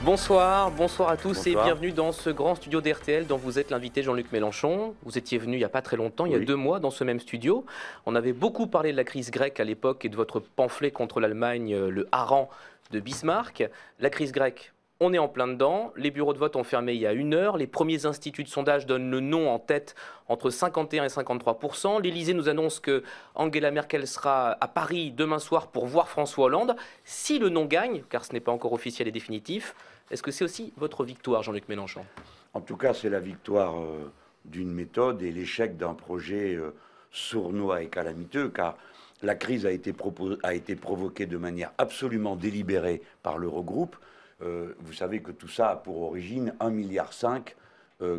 Bonsoir, bonsoir à tous Bonsoir. et bienvenue dans ce grand studio d'RTL dont vous êtes l'invité Jean-Luc Mélenchon. Vous étiez venu il n'y a pas très longtemps, il y a 2 mois, dans ce même studio. On avait beaucoup parlé de la crise grecque à l'époque et de votre pamphlet contre l'Allemagne, le hareng de Bismarck. La crise grecque, on est en plein dedans. Les bureaux de vote ont fermé il y a 1 heure. Les premiers instituts de sondage donnent le non en tête entre 51 et 53%. L'Élysée nous annonce que Angela Merkel sera à Paris demain soir pour voir François Hollande. Si le non gagne, car ce n'est pas encore officiel et définitif, est-ce que c'est aussi votre victoire, Jean-Luc Mélenchon? En tout cas, c'est la victoire d'une méthode et l'échec d'un projet sournois et calamiteux, car la crise a été provoquée de manière absolument délibérée par l'Eurogroupe. Vous savez que tout ça a pour origine 1,5 milliard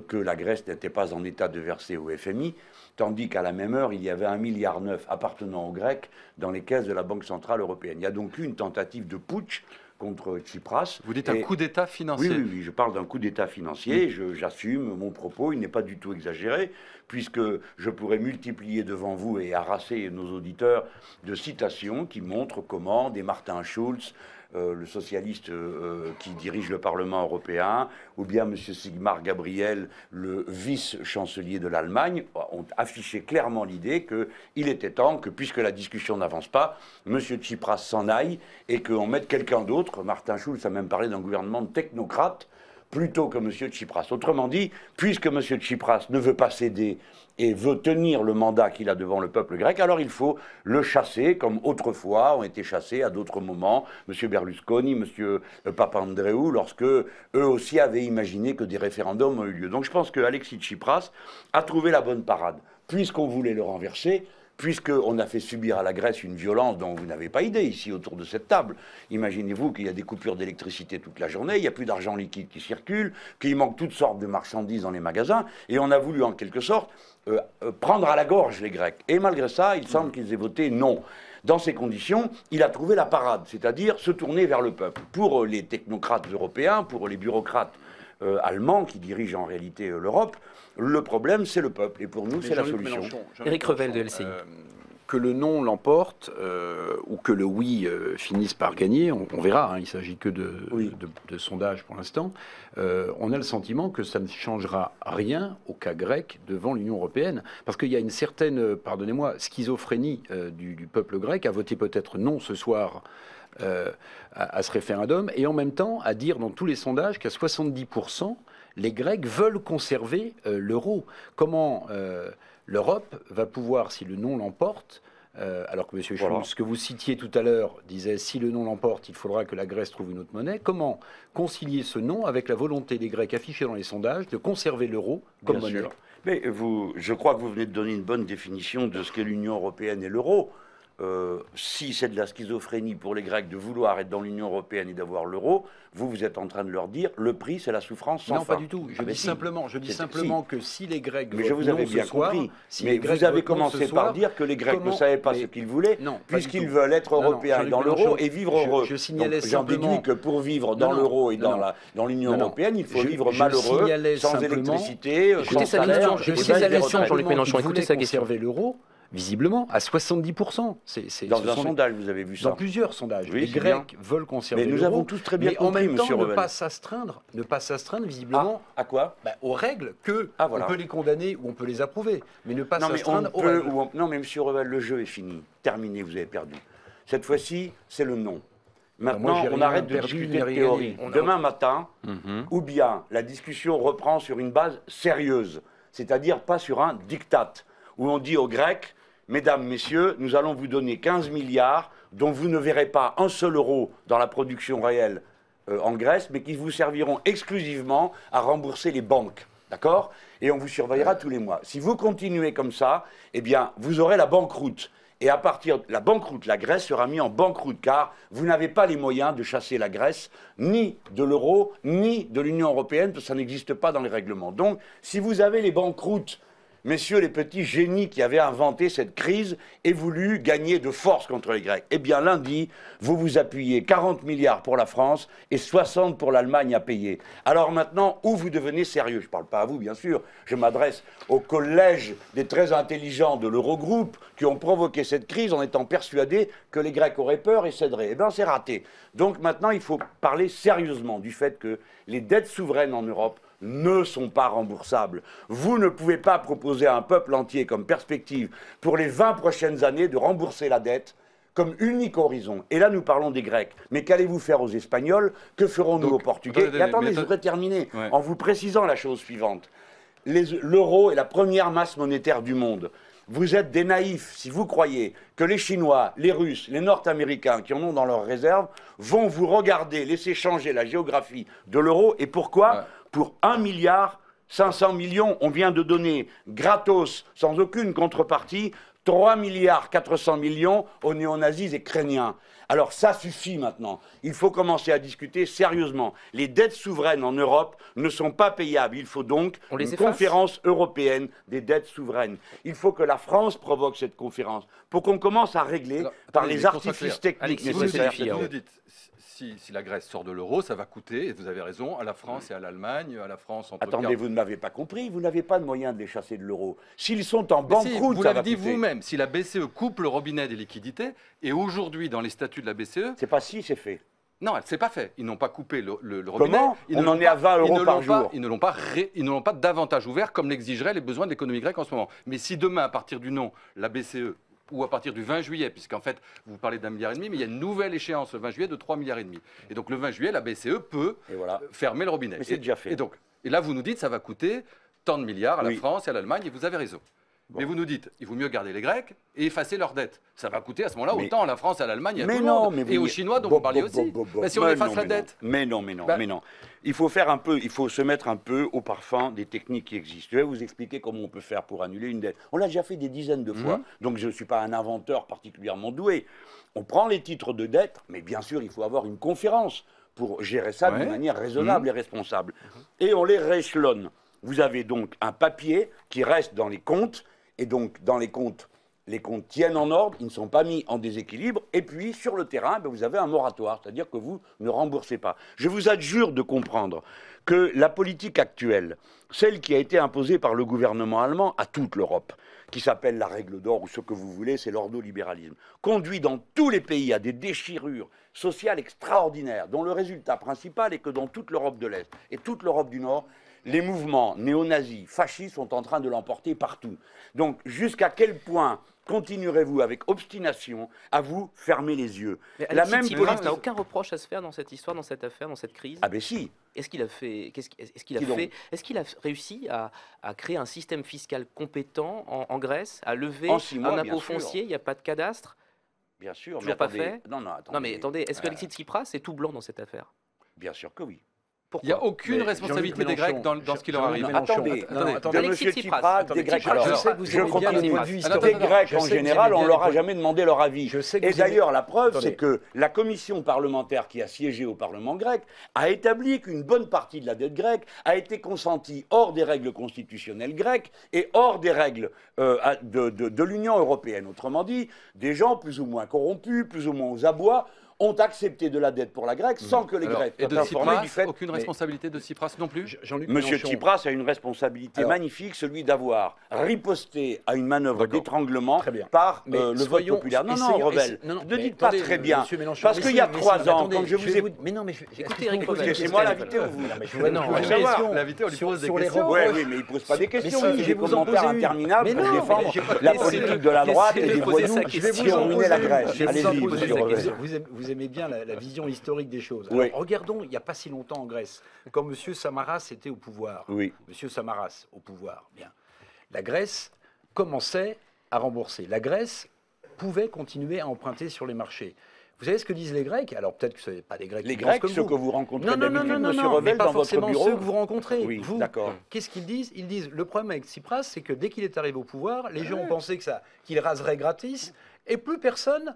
que la Grèce n'était pas en état de verser au FMI, tandis qu'à la même heure, il y avait 1,9 milliard appartenant aux Grecs dans les caisses de la Banque Centrale Européenne. Il y a donc eu une tentative de putsch contre Tsipras. Vous dites un coup d'État financier? Oui, je parle d'un coup d'État financier, j'assume mon propos, il n'est pas du tout exagéré, puisque je pourrais multiplier devant vous et harasser nos auditeurs de citations qui montrent comment des Martin Schulz, le socialiste qui dirige le Parlement européen, ou bien M. Sigmar Gabriel, le vice-chancelier de l'Allemagne, ont affiché clairement l'idée qu'il était temps que, puisque la discussion n'avance pas, M. Tsipras s'en aille et qu'on mette quelqu'un d'autre. Martin Schulz a même parlé d'un gouvernement de technocrates plutôt que M. Tsipras. Autrement dit, puisque M. Tsipras ne veut pas céder et veut tenir le mandat qu'il a devant le peuple grec, alors il faut le chasser, comme autrefois ont été chassés à d'autres moments, M. Berlusconi, M. Papandreou, lorsque eux aussi avaient imaginé que des référendums ont eu lieu. Donc je pense que Alexis Tsipras a trouvé la bonne parade. Puisqu'on voulait le renverser, puisqu'on a fait subir à la Grèce une violence dont vous n'avez pas idée ici autour de cette table. Imaginez-vous qu'il y a des coupures d'électricité toute la journée, il n'y a plus d'argent liquide qui circule, qu'il manque toutes sortes de marchandises dans les magasins, et on a voulu en quelque sorte prendre à la gorge les Grecs. Et malgré ça, il semble qu'ils aient voté non. Dans ces conditions, il a trouvé la parade, c'est-à-dire se tourner vers le peuple. Pour les technocrates européens, pour les bureaucrates allemands qui dirigent en réalité l'Europe, le problème, c'est le peuple. Et pour nous, c'est la solution. Éric Revel de LCI. Que le non l'emporte ou que le oui finisse par gagner, on verra, hein, il ne s'agit que de sondages pour l'instant, on a le sentiment que ça ne changera rien au cas grec devant l'Union européenne. Parce qu'il y a une certaine, pardonnez-moi, schizophrénie du peuple grec à voter peut-être non ce soir à ce référendum, et en même temps à dire dans tous les sondages qu'à 70%, les Grecs veulent conserver l'euro. Comment l'Europe va pouvoir, si le non l'emporte, alors que M. Schulz, ce que vous citiez tout à l'heure, disait si le non l'emporte, il faudra que la Grèce trouve une autre monnaie, comment concilier ce non avec la volonté des Grecs affichée dans les sondages de conserver l'euro comme monnaie? Sûr. Mais je crois que vous venez de donner une bonne définition de ce qu'est l'Union européenne et l'euro. Si c'est de la schizophrénie pour les Grecs de vouloir être dans l'Union européenne et d'avoir l'euro, vous êtes en train de leur dire le prix, c'est la souffrance sans fin. Non, pas du tout. Je dis simplement que si les Grecs mais je vous avais bien compris. Mais vous avez commencé par dire que les Grecs ne savaient pas ce qu'ils voulaient, puisqu'ils veulent être européens et dans l'euro et vivre heureux. J'en déduis que pour vivre dans l'euro et dans l'Union européenne, il faut vivre malheureux, sans électricité, sans salaire. Écoutez sa question, Jean-Luc Mélenchon. Écoutez sa question. Conserver l'euro. Visiblement, à 70%. Dans un sondage, vous avez vu ça. Dans plusieurs sondages. Les Grecs veulent conserver l'euro. Mais nous avons tous très bien compris, M. Revel. Mais en même temps, ne pas s'astreindre visiblement à quoi aux règles on peut les condamner ou on peut les approuver, mais ne pas s'astreindre aux règles. Non, mais M. Revel, le jeu est fini. Terminé, vous avez perdu. Cette fois-ci, c'est le non. Maintenant, on arrête de discuter de théorie. Demain matin, ou bien la discussion reprend sur une base sérieuse, c'est-à-dire pas sur un diktat, où on dit aux Grecs, mesdames, messieurs, nous allons vous donner 15 milliards dont vous ne verrez pas un seul euro dans la production réelle en Grèce, mais qui vous serviront exclusivement à rembourser les banques. D'accord? Et on vous surveillera tous les mois. Si vous continuez comme ça, eh bien, vous aurez la banqueroute. Et à partir de la banqueroute, la Grèce sera mise en banqueroute, car vous n'avez pas les moyens de chasser la Grèce, ni de l'euro, ni de l'Union européenne, parce que ça n'existe pas dans les règlements. Donc, si vous avez les banqueroutes messieurs les petits génies qui avaient inventé cette crise aient voulu gagner de force contre les Grecs. Eh bien, lundi, vous vous appuyez 40 milliards pour la France et 60 pour l'Allemagne à payer. Alors maintenant, où vous devenez sérieux? Je ne parle pas à vous, bien sûr. Je m'adresse au collège des très intelligents de l'Eurogroupe qui ont provoqué cette crise en étant persuadés que les Grecs auraient peur et céderaient. Eh bien, c'est raté. Donc maintenant, il faut parler sérieusement du fait que les dettes souveraines en Europe ne sont pas remboursables. Vous ne pouvez pas proposer à un peuple entier comme perspective pour les 20 prochaines années de rembourser la dette comme unique horizon. Et là, nous parlons des Grecs. Mais qu'allez-vous faire aux Espagnols? Que ferons-nous aux Portugais? Et attendez, je voudrais terminer en vous précisant la chose suivante. L'euro est la première masse monétaire du monde. Vous êtes des naïfs si vous croyez que les Chinois, les Russes, les Nord-Américains qui en ont dans leurs réserves vont vous regarder, laisser changer la géographie de l'euro. Et pourquoi? Pour 1,5 milliard, on vient de donner gratos, sans aucune contrepartie, 3,4 milliards aux néo-nazis ukrainiens. Alors ça suffit maintenant. Il faut commencer à discuter sérieusement. Les dettes souveraines en Europe ne sont pas payables. Il faut donc une conférence européenne des dettes souveraines. Il faut que la France provoque cette conférence pour qu'on commence à régler par les artifices techniques nécessaires. Si la Grèce sort de l'euro, ça va coûter, et vous avez raison, à la France et à l'Allemagne, à la France en tout cas. Attendez, vous ne m'avez pas compris, vous n'avez pas de moyen de les chasser de l'euro. S'ils sont en banqueroute, vous l'avez dit vous-même, si la BCE coupe le robinet des liquidités, et aujourd'hui dans les statuts de la BCE... C'est pas si, c'est fait. Non, c'est pas fait. Ils n'ont pas coupé le robinet. Comment? On en est à 20 euros par jour. Ils ne l'ont pas davantage ouvert comme l'exigeraient les besoins de l'économie grecque en ce moment. Mais si demain, à partir du non, la BCE... ou à partir du 20 juillet, puisqu'en fait, vous parlez d'1,5 milliard, mais il y a une nouvelle échéance le 20 juillet de 3,5 milliards. Et donc le 20 juillet, la BCE peut fermer le robinet. Mais c'est déjà fait. Et là, vous nous dites ça va coûter tant de milliards à la France et à l'Allemagne, et vous avez raison. Bon. Mais vous nous dites, il vaut mieux garder les Grecs et effacer leurs dettes. Ça va coûter à ce moment-là autant à la France, à l'Allemagne, et à tout le monde. Et aux Chinois dont vous parliez aussi. Mais si on efface la dette. Mais non. Il faut se mettre un peu au parfum des techniques qui existent. Je vais vous expliquer comment on peut faire pour annuler une dette. On l'a déjà fait des dizaines de fois, donc je ne suis pas un inventeur particulièrement doué. On prend les titres de dette, mais bien sûr, il faut avoir une conférence pour gérer ça d'une manière raisonnable et responsable. Et on les rééchelonne. Vous avez donc un papier qui reste dans les comptes, et donc dans les comptes tiennent en ordre, ils ne sont pas mis en déséquilibre, et puis sur le terrain, vous avez un moratoire, c'est-à-dire que vous ne remboursez pas. Je vous adjure de comprendre que la politique actuelle, celle qui a été imposée par le gouvernement allemand à toute l'Europe, qui s'appelle la règle d'or, ou ce que vous voulez, c'est l'ordolibéralisme, conduit dans tous les pays à des déchirures sociales extraordinaires, dont le résultat principal est que dans toute l'Europe de l'Est et toute l'Europe du Nord, les mouvements néo-nazis, fascistes sont en train de l'emporter partout. Donc, jusqu'à quel point continuerez-vous avec obstination à vous fermer les yeux? Mais Alexis Tsipras n'a aucun reproche à se faire dans cette histoire, dans cette affaire, dans cette crise. Ah ben si. Est-ce qu'il a réussi à créer un système fiscal compétent en Grèce, à lever un impôt foncier? Il n'y a pas de cadastre? Bien sûr. Toujours pas fait? Non, mais attendez, est-ce qu'Alexis Tsipras est tout blanc dans cette affaire? Bien sûr que oui. Pourquoi? Il n'y a aucune responsabilité des Grecs dans ce qui leur arrive. Attendez, de M. Tsipras, des Grecs. Alors, je continue. Des Grecs, en général, on ne leur a jamais demandé leur avis. Et d'ailleurs, la preuve, c'est que la commission parlementaire qui a siégé au Parlement grec a établi qu'une bonne partie de la dette grecque a été consentie hors des règles constitutionnelles grecques et hors des règles de l'Union européenne. Autrement dit, des gens plus ou moins corrompus, plus ou moins aux abois, ont accepté de la dette pour la Grèce sans que les Grecs soient informés du fait. Aucune responsabilité de Tsipras non plus. Monsieur Tsipras a une responsabilité magnifique, celui d'avoir riposté à une manœuvre d'étranglement par le vote populaire. Non, Revel, ne dites pas très bien. Parce qu'il y a 3 ans, quand je vous ai... Mais non, mais écoutez, c'est moi l'invité ou vous? L'invité, on lui pose des questions. Oui, mais il ne pose pas des questions. Il fait des commentaires interminables pour défendre la politique de la droite et des voyous qui ont ruiné la Grèce. Allez-y, monsieur Revel. Vous aimez bien la vision historique des choses. Alors, regardons, il n'y a pas si longtemps en Grèce, quand M. Samaras était au pouvoir. Oui. M. Samaras au pouvoir. Bien. La Grèce commençait à rembourser. La Grèce pouvait continuer à emprunter sur les marchés. Vous savez ce que disent les Grecs? Alors peut-être que ce n'est pas les Grecs. Les Grecs, ceux que vous rencontrez d'habitude, M. Revel, dans votre bureau. Ceux que vous rencontrez. Oui, vous, d'accord. Qu'est-ce qu'ils disent? Ils disent, le problème avec Tsipras, c'est que dès qu'il est arrivé au pouvoir, les gens ont pensé qu'il raserait gratis, et plus personne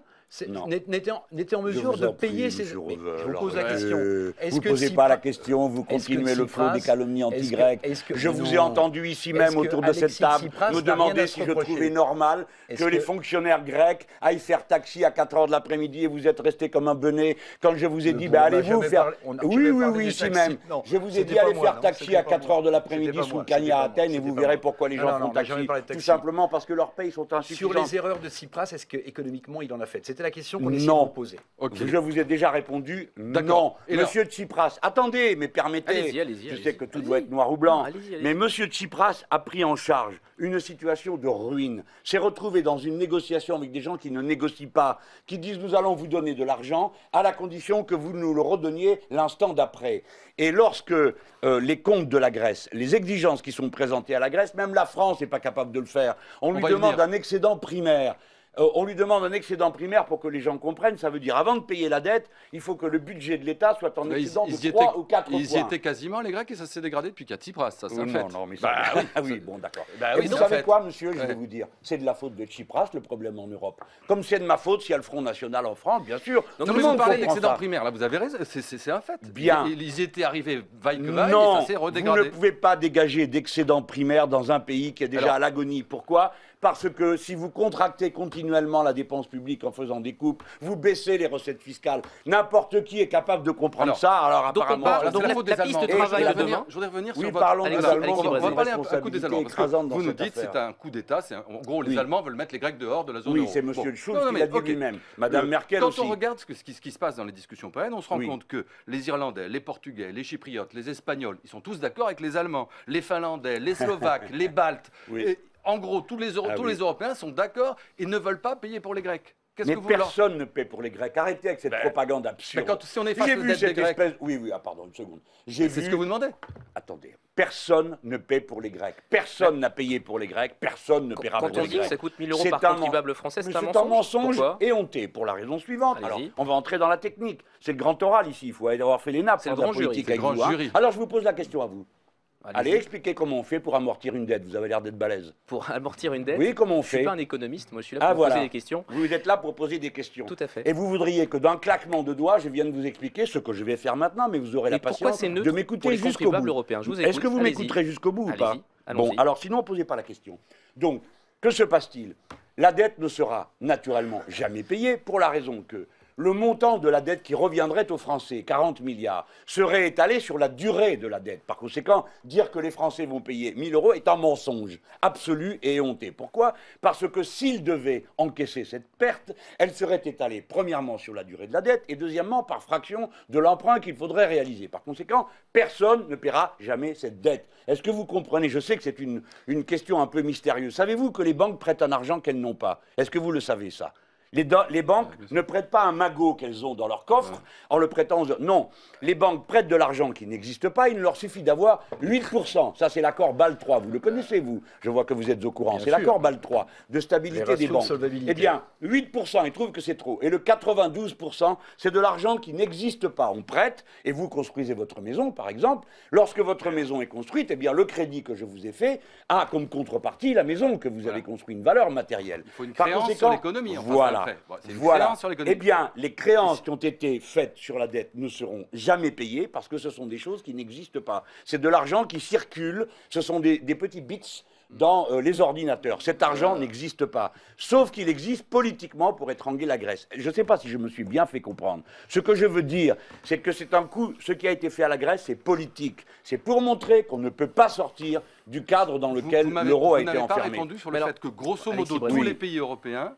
n'était en mesure de payer ses... Je vous pose la question. Vous ne posez pas la question, vous continuez le flot des calomnies anti-grecques. Je vous ai entendu ici même autour de cette table me demander si je trouvais normal que les fonctionnaires grecs aillent faire taxi à 4 h de l'après-midi et vous êtes resté comme un benet quand je vous ai dit, allez-vous faire... Oui, ici même. Je vous ai dit, allez faire taxi à 4 h de l'après-midi sous le Cagny à Athènes et vous verrez pourquoi les gens font taxi. Tout simplement parce que leurs payes sont insuffisantes. Sur les erreurs de Tsipras, est-ce qu'économiquement il en a fait? C'était la question qu'on essayait de vous poser. Je vous ai déjà répondu non. Monsieur Tsipras, attendez, mais permettez, je sais que tout doit être noir ou blanc, mais Monsieur Tsipras a pris en charge une situation de ruine, s'est retrouvé dans une négociation avec des gens qui ne négocient pas, qui disent nous allons vous donner de l'argent à la condition que vous nous le redonniez l'instant d'après. Et lorsque les comptes de la Grèce, les exigences qui sont présentées à la Grèce, même la France n'est pas capable de le faire, on lui demande un excédent primaire. On lui demande un excédent primaire pour que les gens comprennent. Ça veut dire, avant de payer la dette, il faut que le budget de l'État soit en excédent de 3 ou 4 points. Ils y étaient quasiment, les Grecs, et ça s'est dégradé depuis qu'à Tsipras, ça c'est un fait. Non, mais ça... oui, bon, d'accord. Vous savez quoi, monsieur, je vais vous dire, c'est de la faute de Tsipras, le problème en Europe. Comme c'est de ma faute s'il y a le Front National en France, bien sûr. Donc, vous parlez d'excédent primaire, là, vous avez raison, c'est un fait. Bien. Ils étaient arrivés vaille que vaille, et ça s'est redégradé. Vous ne pouvez pas dégager d'excédent primaire dans un pays qui est déjà à l'agonie. Pourquoi ? Parce que si vous contractez continuellement la dépense publique en faisant des coupes, vous baissez les recettes fiscales. N'importe qui est capable de comprendre ça. Alors apparemment, la piste de travail de demain. Je voudrais revenir sur votre... parlons des Allemands. On va parler un coup des Allemands. Parce que vous nous dites que c'est un coup d'État. En gros, les Allemands veulent mettre les Grecs dehors de la zone euro. Oui, c'est M. Schulz qui l'a dit lui-même. Madame Merkel aussi. Quand on regarde ce qui se passe dans les discussions européennes, on se rend compte que les Irlandais, les Portugais, les Chypriotes, les Espagnols, ils sont tous d'accord avec les Allemands. Les Finlandais, les Slovaques, les Baltes. En gros, tous les Européens sont d'accord et ne veulent pas payer pour les Grecs. Mais personne ne paie pour les Grecs. Arrêtez avec cette propagande absurde. Si on est face aux dettes des Grecs... Oui, pardon, une seconde. C'est ce que vous demandez. Attendez. Personne ne paie pour les Grecs. Personne n'a payé pour les Grecs. Personne ne paiera pour les Grecs. Quand on dit que ça coûte 1 000 € par contribuable français, c'est un mensonge. C'est un mensonge éhonté pour la raison suivante. Alors, on va entrer dans la technique. C'est le grand oral ici. Il faut avoir fait les nappes. C'est le grand jury. Alors, je vous pose la question à vous. Allez, expliquez comment on fait pour amortir une dette. Vous avez l'air d'être balèze. Pour amortir une dette? Oui, comment on fait? Je ne suis pas un économiste, moi je suis là pour poser des questions. Vous êtes là pour poser des questions. Tout à fait. Et vous voudriez que d'un claquement de doigts, je vienne vous expliquer ce que je vais faire maintenant, mais vous aurez la patience de m'écouter jusqu'au bout. Est-ce que vous m'écouterez jusqu'au bout ou pas? Bon, alors sinon, posez pas la question. Donc, que se passe-t-il? La dette ne sera naturellement jamais payée pour la raison que le montant de la dette qui reviendrait aux Français, 40 milliards, serait étalé sur la durée de la dette. Par conséquent, dire que les Français vont payer 1 000 € est un mensonge absolu et éhonté. Pourquoi? Parce que s'ils devaient encaisser cette perte, elle serait étalée premièrement sur la durée de la dette et deuxièmement par fraction de l'emprunt qu'il faudrait réaliser. Par conséquent, personne ne paiera jamais cette dette. Est-ce que vous comprenez? Je sais que c'est une question un peu mystérieuse. Savez-vous que les banques prêtent un argent qu'elles n'ont pas? Est-ce que vous le savez ça? Les banques ne prêtent pas un magot qu'elles ont dans leur coffre en le prêtant aux... Non, les banques prêtent de l'argent qui n'existe pas, il leur suffit d'avoir 8%. Ça, c'est l'accord Bâle 3, vous le connaissez, vous? Je vois que vous êtes au courant. C'est l'accord Bâle 3 de stabilité des banques. Eh bien, 8%, ils trouvent que c'est trop. Et le 92%, c'est de l'argent qui n'existe pas. On prête, et vous construisez votre maison, par exemple. Lorsque votre maison est construite, eh bien, le crédit que je vous ai fait a comme contrepartie la maison que vous avez construite, une valeur matérielle. Il faut une créance sur l'économie, voilà. Eh bien, les créances qui ont été faites sur la dette ne seront jamais payées parce que ce sont des choses qui n'existent pas. C'est de l'argent qui circule, ce sont des petits bits dans les ordinateurs. Cet argent n'existe pas, sauf qu'il existe politiquement pour étrangler la Grèce. Je ne sais pas si je me suis bien fait comprendre. Ce que je veux dire, c'est que c'est un coup, ce qui a été fait à la Grèce, c'est politique. C'est pour montrer qu'on ne peut pas sortir du cadre dans lequel l'euro a été enfermé. Vous n'avez pas répondu sur le fait que, grosso modo, tous les pays européens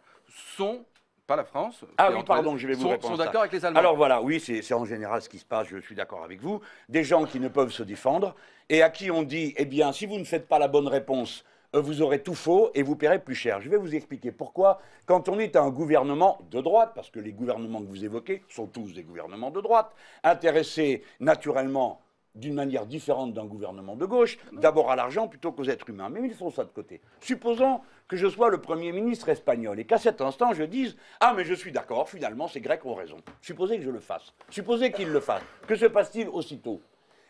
sont... Pas la France. Ah oui, pardon, je vais vous répondre. Sont d'accord avec les Allemands. Alors voilà, oui, c'est en général ce qui se passe, je suis d'accord avec vous. Des gens qui ne peuvent se défendre et à qui on dit, eh bien, si vous ne faites pas la bonne réponse, vous aurez tout faux et vous paierez plus cher. Je vais vous expliquer pourquoi. Quand on est un gouvernement de droite, parce que les gouvernements que vous évoquez sont tous des gouvernements de droite, intéressés naturellement d'une manière différente d'un gouvernement de gauche, d'abord à l'argent plutôt qu'aux êtres humains. Mais laissons ça de côté. Supposons que je sois le Premier ministre espagnol et qu'à cet instant je dise « Ah, mais je suis d'accord, finalement, ces Grecs ont raison. » Supposez que je le fasse. Supposez qu'ils le fassent. Que se passe-t-il aussitôt?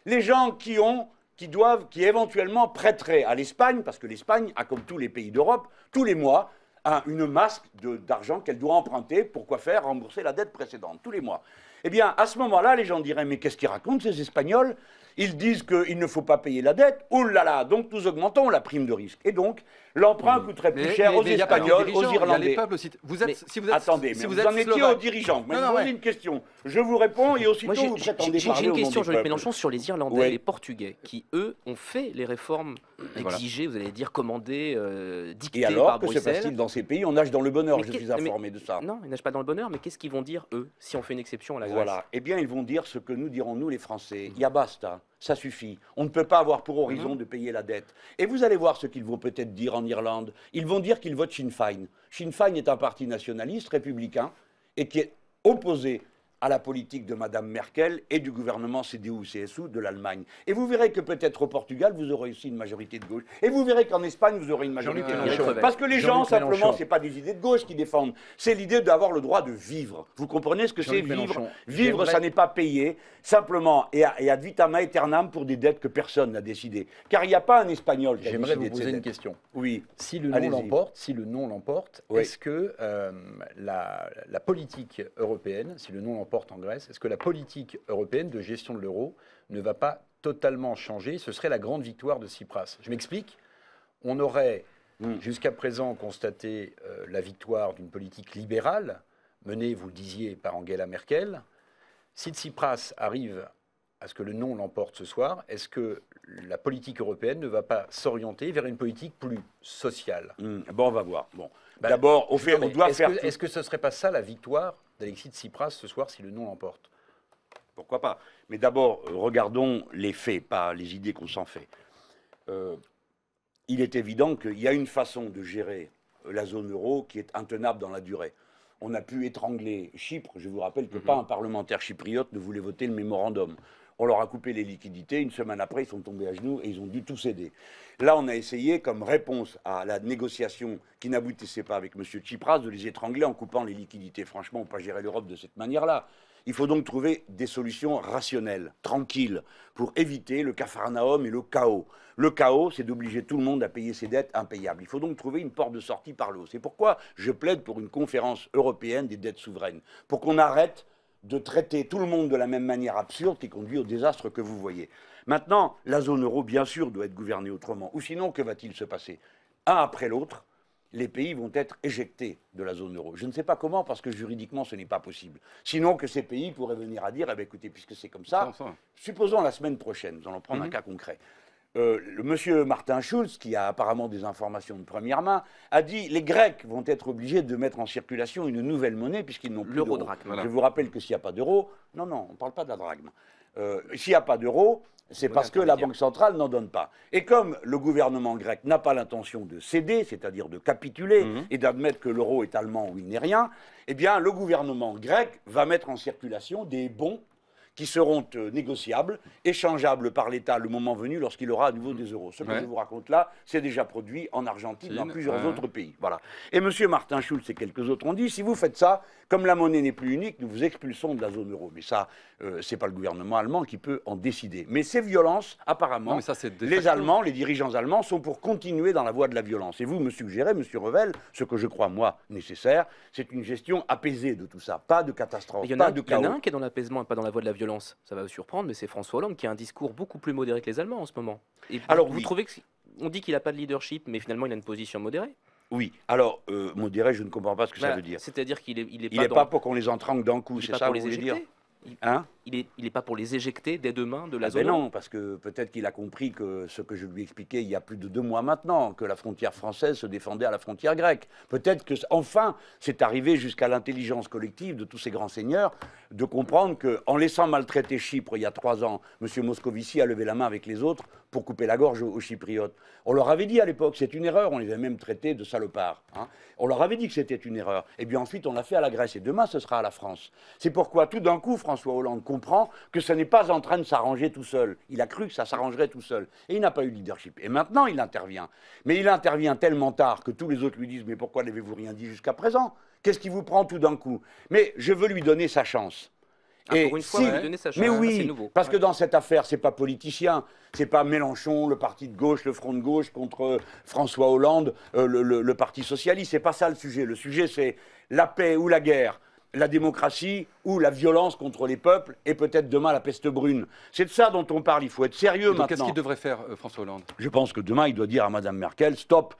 Les gens qui éventuellement prêteraient à l'Espagne, parce que l'Espagne a, comme tous les pays d'Europe, tous les mois, une masse d'argent qu'elle doit emprunter. Pourquoi faire? Rembourser la dette précédente, tous les mois. Eh bien, à ce moment-là, les gens diraient, mais qu'est-ce qu'ils racontent, ces Espagnols? Ils disent qu'il ne faut pas payer la dette. Oh là là, donc nous augmentons la prime de risque. Et donc, l'emprunt coûterait plus cher aux Espagnols, aux Irlandais. Attendez, mais vous en étiez aux dirigeants. Vous me posez une question. Je vous réponds et aussitôt vous prétendez parler au nom des peuples. J'ai une question, Jean-Luc Mélenchon, sur les Irlandais et les Portugais, qui, eux, ont fait les réformes exigées, vous allez dire, commandées, dictées par Bruxelles. Et alors, que se passe-t-il dans ces pays? On nage dans le bonheur, je suis informé de ça. Non, ils nagent pas dans le bonheur, mais qu'est-ce qu'ils vont dire, eux, si on fait une exception à la Grèce? Voilà. Eh bien, ils vont dire ce que nous dirons, nous, les Français. Il y a basta. Ça suffit. On ne peut pas avoir pour horizon de payer la dette. Et vous allez voir ce qu'ils vont peut-être dire en Irlande. Ils vont dire qu'ils votent Sinn Féin. Sinn Féin est un parti nationaliste, républicain, et qui est opposé à la politique de Mme Merkel et du gouvernement CDU-CSU de l'Allemagne. Et vous verrez que peut-être au Portugal, vous aurez aussi une majorité de gauche. Et vous verrez qu'en Espagne, vous aurez une majorité de gauche. Parce que les gens, simplement, ce n'est pas des idées de gauche qui défendent. C'est l'idée d'avoir le droit de vivre. Vous comprenez ce que c'est vivre? Vivre, ça n'est pas payer, simplement, et ad vitam aeternam pour des dettes que personne n'a décidées. Car il n'y a pas un Espagnol qui a décidé. J'aimerais vous poser une question. Oui. Si le non l'emporte, est-ce que la politique européenne, si le non l'emporte en Grèce, est-ce que la politique européenne de gestion de l'euro ne va pas totalement changer? Ce serait la grande victoire de Tsipras. Je m'explique. On aurait jusqu'à présent constaté la victoire d'une politique libérale menée, vous le disiez, par Angela Merkel. Si Tsipras arrive à ce que le non l'emporte ce soir, est-ce que la politique européenne ne va pas s'orienter vers une politique plus sociale? Bon, on va voir. Bon. D'abord, on doit faire... Est-ce que ce ne serait pas ça la victoire d'Alexis Tsipras ce soir si le non l'emporte? Pourquoi pas? Mais d'abord, regardons les faits, pas les idées qu'on s'en fait. Il est évident qu'il y a une façon de gérer la zone euro qui est intenable dans la durée. On a pu étrangler Chypre. Je vous rappelle que pas un parlementaire chypriote ne voulait voter le mémorandum. On leur a coupé les liquidités. Une semaine après, ils sont tombés à genoux et ils ont dû tout céder. Là, on a essayé, comme réponse à la négociation qui n'aboutissait pas avec M. Tsipras, de les étrangler en coupant les liquidités. Franchement, on ne peut pas gérer l'Europe de cette manière-là. Il faut donc trouver des solutions rationnelles, tranquilles, pour éviter le capharnaüm et le chaos. Le chaos, c'est d'obliger tout le monde à payer ses dettes impayables. Il faut donc trouver une porte de sortie par le haut. C'est pourquoi je plaide pour une conférence européenne des dettes souveraines, pour qu'on arrête de traiter tout le monde de la même manière absurde qui conduit au désastre que vous voyez. Maintenant, la zone euro, bien sûr, doit être gouvernée autrement. Ou sinon, que va-t-il se passer? Un après l'autre, les pays vont être éjectés de la zone euro. Je ne sais pas comment, parce que juridiquement, ce n'est pas possible. Sinon que ces pays pourraient venir à dire, eh bien, écoutez, puisque c'est comme ça, supposons la semaine prochaine, nous allons prendre un cas concret. Le monsieur Martin Schulz, qui a apparemment des informations de première main, a dit les Grecs vont être obligés de mettre en circulation une nouvelle monnaie puisqu'ils n'ont plus d'euro. Je vous rappelle que s'il n'y a pas d'euro, non, on ne parle pas de la drachme. S'il n'y a pas d'euro, c'est parce que la Banque centrale n'en donne pas. Et comme le gouvernement grec n'a pas l'intention de céder, c'est-à-dire de capituler et d'admettre que l'euro est allemand ou il n'est rien, eh bien le gouvernement grec va mettre en circulation des bons qui seront négociables, échangeables par l'État le moment venu lorsqu'il aura à nouveau des euros. Ce que je vous raconte là, c'est déjà produit en Argentine, dans plusieurs autres pays. Voilà. Et M. Martin Schulz et quelques autres ont dit, si vous faites ça, comme la monnaie n'est plus unique, nous vous expulsons de la zone euro. Mais ça, c'est pas le gouvernement allemand qui peut en décider. Mais ces violences, apparemment, les Allemands, les dirigeants allemands sont pour continuer dans la voie de la violence. Et vous me suggérez, M. Revel, ce que je crois, moi, nécessaire, c'est une gestion apaisée de tout ça. Pas de catastrophe, pas de chaos. Il y en a un qui est dans l'apaisement et pas dans la voie de la violence. Ça va vous surprendre, mais c'est François Hollande qui a un discours beaucoup plus modéré que les Allemands en ce moment. Et alors, vous trouvez qu'on dit qu'il n'a pas de leadership, mais finalement il a une position modérée? Oui. Alors, modéré, je ne comprends pas ce que ça veut dire. C'est-à-dire qu'il il n'est pas pour qu'on les entrangue d'un coup, c'est ça que vous voulez dire? Il n'est pas pour les éjecter dès demain de la zone euro. Non, parce que peut-être qu'il a compris que ce que je lui expliquais il y a plus de 2 mois maintenant, que la frontière française se défendait à la frontière grecque. Peut-être que enfin, c'est arrivé jusqu'à l'intelligence collective de tous ces grands seigneurs de comprendre qu'en laissant maltraiter Chypre il y a 3 ans, M. Moscovici a levé la main avec les autres pour couper la gorge aux Chypriotes. On leur avait dit à l'époque, c'est une erreur, on les avait même traités de salopards. On leur avait dit que c'était une erreur. Et bien ensuite, on l'a fait à la Grèce. Et demain, ce sera à la France. C'est pourquoi, tout d'un coup, François Hollande comprend que ça n'est pas en train de s'arranger tout seul. Il a cru que ça s'arrangerait tout seul. Et il n'a pas eu de leadership. Et maintenant, il intervient. Mais il intervient tellement tard que tous les autres lui disent « Mais pourquoi n'avez-vous rien dit jusqu'à présent? Qu'est-ce qui vous prend tout d'un coup ?» Mais je veux lui donner sa chance. Pour une fois, vous lui donnez sa chance. Mais C'est oui, nouveau. parce que dans cette affaire, c'est pas politicien, c'est pas Mélenchon, le parti de gauche, le front de gauche contre François Hollande, le parti socialiste. C'est pas ça le sujet. Le sujet, c'est la paix ou la guerre, la démocratie ou la violence contre les peuples et peut-être demain la peste brune. C'est de ça dont on parle. Il faut être sérieux maintenant. Qu'est-ce qu'il devrait faire, François Hollande? Je pense que demain, il doit dire à Mme Merkel, stop,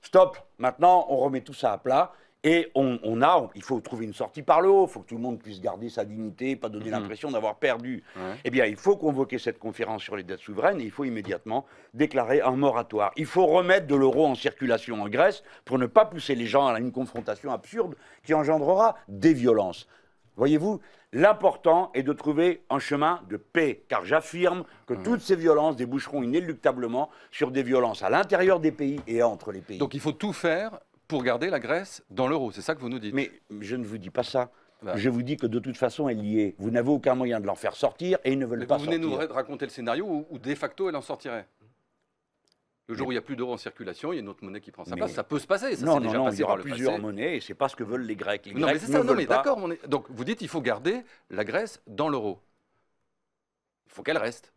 stop, maintenant on remet tout ça à plat. Et il faut trouver une sortie par le haut, il faut que tout le monde puisse garder sa dignité, pas donner l'impression d'avoir perdu. Ouais. Eh bien, il faut convoquer cette conférence sur les dettes souveraines et il faut immédiatement déclarer un moratoire. Il faut remettre de l'euro en circulation en Grèce pour ne pas pousser les gens à une confrontation absurde qui engendrera des violences. Voyez-vous, l'important est de trouver un chemin de paix, car j'affirme que toutes ces violences déboucheront inéluctablement sur des violences à l'intérieur des pays et entre les pays. Donc il faut tout faire pour garder la Grèce dans l'euro, c'est ça que vous nous dites? Mais je ne vous dis pas ça. Bah. Je vous dis que de toute façon, elle y est. Vous n'avez aucun moyen de l'en faire sortir et ils ne veulent Mais pas vous venez sortir. nous raconter le scénario où de facto elle en sortirait. Le jour où il n'y a plus d'euros en circulation, il y a une autre monnaie qui prend sa place. Ça peut se passer, ça Non, s'est non, déjà non, passé il y aura par le plusieurs passé. monnaies et c'est pas ce que veulent les Grecs. Les Non, mais Grecs c'est ne ça, non, veulent mais pas. d'accord. Donc vous dites qu'il faut garder la Grèce dans l'euro. Il faut qu'elle reste.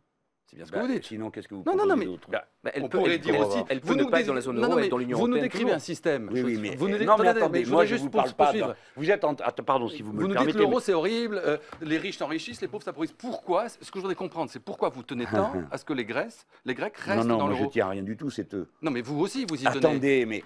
C'est bien ce que vous dites. Sinon, qu'est-ce que vous Non, proposez mais d'autre on pourrait dire aussi. Elle peut ne pas être dans la zone euro, et dans l'Union Vous nous européenne. décrivez un système. Oui, oui, mais, Vous nous non, mais attendez, attendez, je moi voudrais je juste vous parle pas. poursuivre. Vous êtes pardon, si vous me Vous le nous dites permettez. l'euro c'est horrible, les riches s'enrichissent, les pauvres s'appauvrissent. Pourquoi? Ce que je voudrais comprendre, c'est pourquoi vous tenez tant à ce que les Grecs restent non, dans moi je l'euro. tiens à rien du tout, c'est eux. Non, mais vous aussi, vous y tenez. Attendez, mais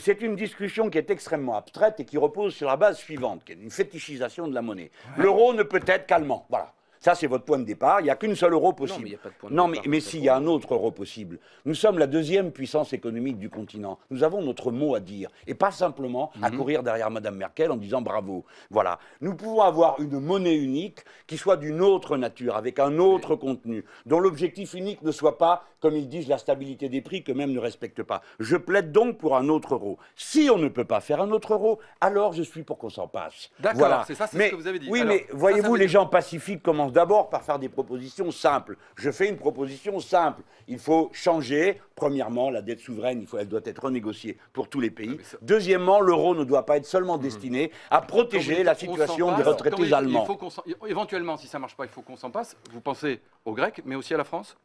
c'est une discussion qui est extrêmement abstraite et qui repose sur la base suivante, qui est une fétichisation de la monnaie. L'euro ne peut être qu'allemand. Voilà. Ça, c'est votre point de départ. Il n'y a qu'une seule euro possible. Non, mais il n'y a pas de point de non, départ, mais c'est s'il y a un autre euro possible. Nous sommes la deuxième puissance économique du continent. Nous avons notre mot à dire. Et pas simplement à courir derrière Mme Merkel en disant bravo. Voilà. Nous pouvons avoir une monnaie unique qui soit d'une autre nature, avec un autre contenu, dont l'objectif unique ne soit pas, comme ils disent, la stabilité des prix qu'eux-mêmes ne respectent pas. Je plaide donc pour un autre euro. Si on ne peut pas faire un autre euro, alors je suis pour qu'on s'en passe. D'accord, voilà. c'est ça, c'est ce que vous avez dit. Oui, Alors, mais voyez-vous, veut les dire- gens pacifiques commencent d'abord par faire des propositions simples. Je fais une proposition simple. Il faut changer, premièrement, la dette souveraine, elle doit être renégociée pour tous les pays. mais ça- Deuxièmement, l'euro ne doit pas être seulement destiné à protéger la situation des retraités allemands. Éventuellement, si ça ne marche pas, il faut qu'on s'en passe. Vous pensez aux Grecs, mais aussi à la France?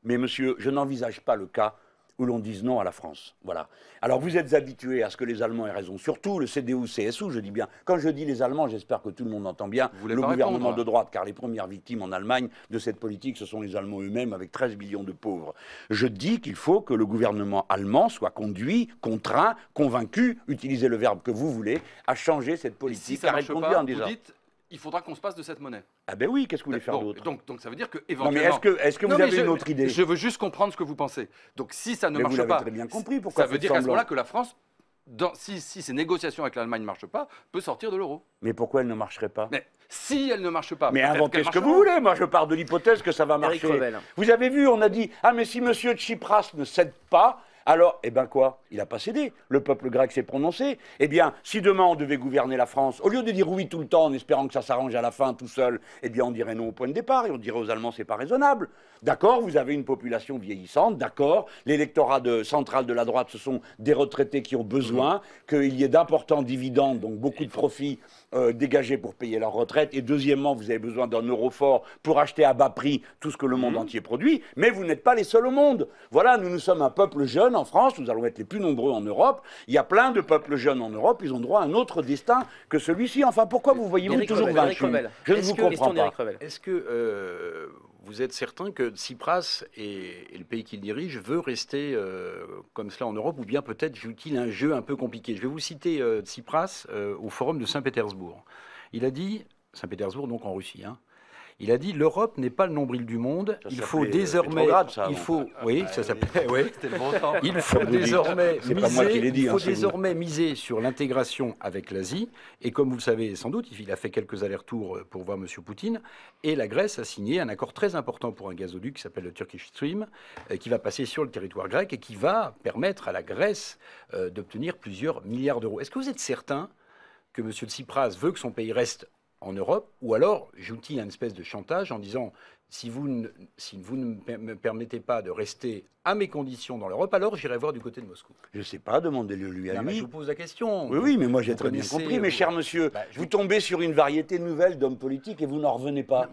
Mais monsieur, je n'envisage pas le cas où l'on dise non à la France. Voilà. Alors vous êtes habitués à ce que les Allemands aient raison, surtout le CDU-CSU, je dis bien. Quand je dis les Allemands, j'espère que tout le monde entend bien Vous voulez le pas gouvernement répondre, de droite, car les premières victimes en Allemagne de cette politique, ce sont les Allemands eux-mêmes, avec 13 millions de pauvres. Je dis qu'il faut que le gouvernement allemand soit conduit, contraint, convaincu, utilisez le verbe que vous voulez, à changer cette Et politique, si ça car ne elle marche conduit à pas, un vous désordre. dites il faudra qu'on se passe de cette monnaie. Ah ben oui, qu'est-ce que vous voulez faire Bon, d'autre? donc ça veut dire que Non mais éventuellement. est-ce que vous Non, mais avez une autre idée? Je veux juste comprendre ce que vous pensez. Donc si ça ne Mais vous marche l'avez pas, très bien compris, pourquoi ça veut faites dire qu'à ce semblant? moment-là que la France, si ces négociations avec l'Allemagne ne marchent pas, peut sortir de l'euro. Mais pourquoi elle ne marcherait pas? Mais si elle ne marche pas, Mais peut-être inventez qu'elle ce que marchera. vous voulez. Moi, je pars de l'hypothèse que ça va Éric marcher. Revel. Vous avez vu, on a dit ah mais si Monsieur Tsipras ne cède pas, alors eh ben quoi? Il n'a pas cédé. Le peuple grec s'est prononcé. Eh bien, si demain on devait gouverner la France, au lieu de dire oui tout le temps en espérant que ça s'arrange à la fin tout seul, eh bien on dirait non au point de départ et on dirait aux Allemands c'est pas raisonnable. D'accord, vous avez une population vieillissante. D'accord, l'électorat central de la droite, ce sont des retraités qui ont besoin qu'il y ait d'importants dividendes, donc beaucoup de profits dégagés pour payer leur retraite. Et deuxièmement, vous avez besoin d'un euro fort pour acheter à bas prix tout ce que le monde entier produit. Mais vous n'êtes pas les seuls au monde. Voilà, nous sommes un peuple jeune en France. Nous allons être les plus nombreux en Europe. Il y a plein de peuples jeunes en Europe. Ils ont droit à un autre destin que celui-ci. Enfin, pourquoi vous voyez-vous Éric toujours Revel, Éric vaincu? Revel. Je ne Est-ce vous que- comprends question pas. d'Éric Revel. Est-ce que vous êtes certain que Tsipras et le pays qu'il dirige veut rester comme cela en Europe, ou bien peut-être joue-t-il un jeu un peu compliqué? Je vais vous citer Tsipras au forum de Saint-Pétersbourg. Il a dit, Saint-Pétersbourg donc en Russie, hein, il a dit l'Europe n'est pas le nombril du monde. Ça Il faut s'appelait, désormais, Petrograd, ça, il avant. faut, oui, ça s'appelait, oui. C'était le bon temps. Il faut Comme vous dites. désormais C'est pas moi qui l'ai dit, il faut hein, c'est vous. désormais miser sur l'intégration avec l'Asie. Et comme vous le savez sans doute, il a fait quelques allers-retours pour voir M. Poutine. Et la Grèce a signé un accord très important pour un gazoduc qui s'appelle le Turkish Stream, qui va passer sur le territoire grec et qui va permettre à la Grèce d'obtenir plusieurs milliards d'euros. Est-ce que vous êtes certain que M. Tsipras veut que son pays reste en Europe, ou alors joue-t-il une espèce de chantage en disant si vous ne me permettez pas de rester à mes conditions dans l'Europe, alors j'irai voir du côté de Moscou. Je ne sais pas, demandez-le lui à lui. Je vous pose la question. Oui, oui, mais moi j'ai très bien compris, mes chers monsieur. Vous tombez sur une variété nouvelle d'hommes politiques et vous n'en revenez pas.